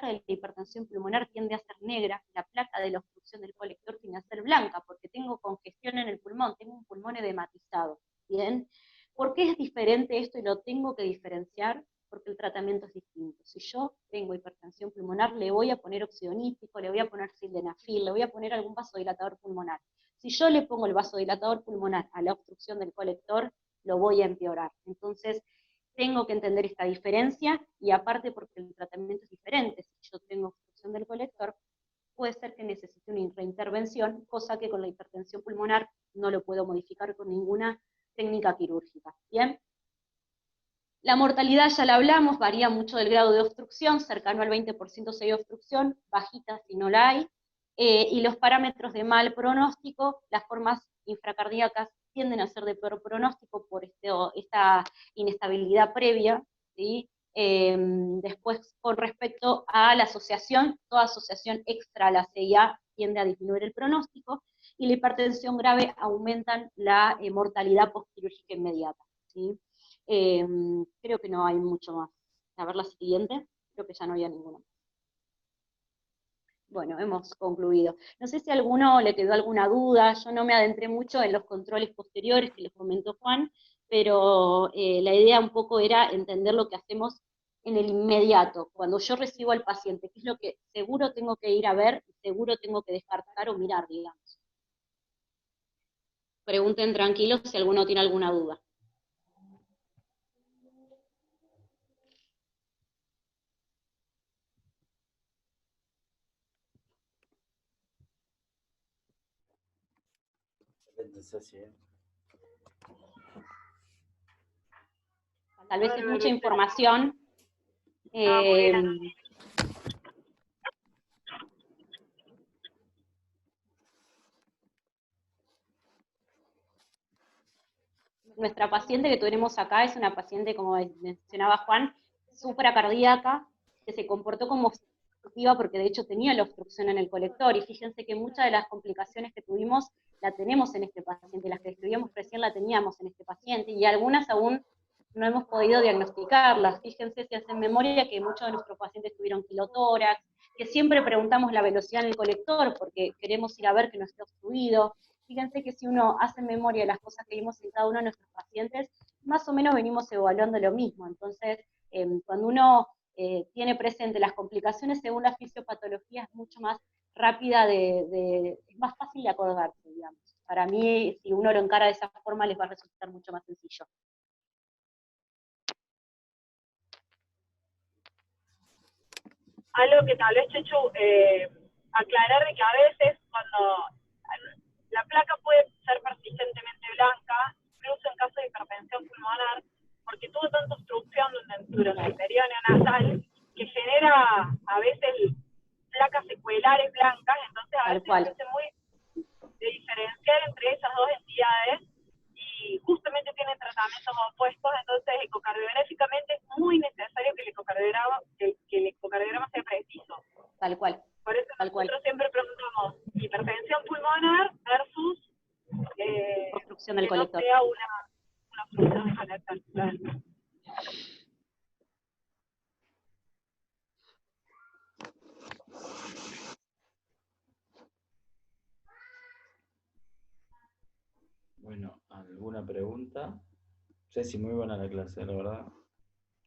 de la hipertensión pulmonar tiende a ser negra, la placa de la obstrucción del colector tiende a ser blanca, porque tengo congestión en el pulmón, tengo un pulmón edematizado, ¿bien? ¿Por qué es diferente esto y lo tengo que diferenciar? Porque el tratamiento es distinto. Si yo tengo hipertensión pulmonar, le voy a poner óxido nítrico, le voy a poner sildenafil, le voy a poner algún vasodilatador pulmonar. Si yo le pongo el vasodilatador pulmonar a la obstrucción del colector, lo voy a empeorar. Entonces, tengo que entender esta diferencia, y aparte porque el tratamiento es diferente. Si yo tengo obstrucción del colector, puede ser que necesite una reintervención, cosa que con la hipertensión pulmonar no lo puedo modificar con ninguna técnica quirúrgica. ¿Bien? La mortalidad ya la hablamos, varía mucho del grado de obstrucción, cercano al 20% si hay obstrucción, bajita si no la hay, y los parámetros de mal pronóstico, las formas infracardíacas tienden a ser de peor pronóstico por esta inestabilidad previa, ¿sí? Después, con respecto a la asociación, toda asociación extra a la CIA tiende a disminuir el pronóstico, y la hipertensión grave aumentan la mortalidad postquirúrgica inmediata, ¿sí? Creo que no hay mucho más. A ver la siguiente, creo que ya no había ninguna. Bueno, hemos concluido. No sé si a alguno le quedó alguna duda, yo no me adentré mucho en los controles posteriores que les comentó Juan, pero la idea un poco era entender lo que hacemos en el inmediato, cuando yo recibo al paciente, qué es lo que seguro tengo que ir a ver, seguro tengo que descartar o mirar, digamos. Pregunten tranquilos si alguno tiene alguna duda. Tal vez es mucha información. Nuestra paciente que tenemos acá es una paciente, como mencionaba Juan, supracardíaca, que se comportó como obstructiva porque de hecho tenía la obstrucción en el colector, y fíjense que muchas de las complicaciones que tuvimos la tenemos en este paciente, las que estudiamos recién la teníamos en este paciente, y algunas aún no hemos podido diagnosticarlas. Fíjense si hacen memoria que muchos de nuestros pacientes tuvieron quilotórax, que siempre preguntamos la velocidad en el colector porque queremos ir a ver que no esté obstruido. Fíjense que si uno hace memoria de las cosas que vimos en cada uno de nuestros pacientes, más o menos venimos evaluando lo mismo. Entonces, cuando uno tiene presente las complicaciones según la fisiopatología, es mucho más rápida, es más fácil de acordarse, digamos. Para mí, si uno lo encara de esa forma, les va a resultar mucho más sencillo. Algo que tal vez, Chechu, aclarar de que a veces cuando la placa puede ser persistentemente blanca, incluso en caso de hipertensión pulmonar, porque tuvo tanta obstrucción durante el neonasal que genera a veces placas secuelares blancas, entonces a veces es muy de diferenciar entre esas dos entidades, y justamente tienen tratamientos opuestos, entonces ecocardiográficamente es muy necesario que el ecocardiograma sea preciso. Tal cual. Por eso nosotros siempre preguntamos hipertensión pulmonar versus obstrucción del colector. No sea una obstrucción del colector. Claro. Bueno, ¿alguna pregunta? Ceci, muy buena la clase, la verdad.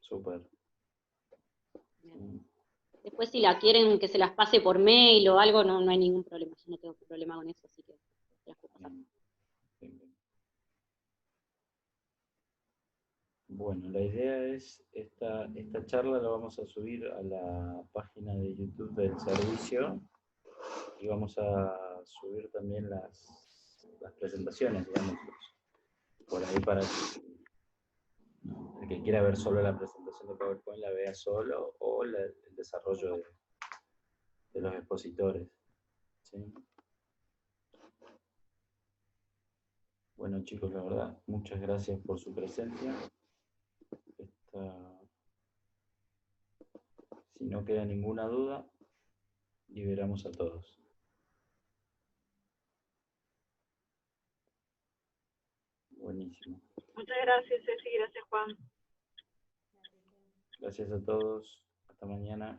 Súper. Después si la quieren que se las pase por mail o algo, no hay ningún problema. Yo no tengo problema con eso, así que las puedo pasar. Bien. Bueno, la idea es, esta charla la vamos a subir a la página de YouTube del servicio, y vamos a subir también las presentaciones, digamos, por ahí para que el que quiera ver solo la presentación de PowerPoint la vea solo, o el desarrollo de los expositores. ¿Sí? Bueno, chicos, la verdad, muchas gracias por su presencia. Si no queda ninguna duda, liberamos a todos. Buenísimo. Muchas gracias, Ceci, gracias, Juan. Gracias a todos. Hasta mañana.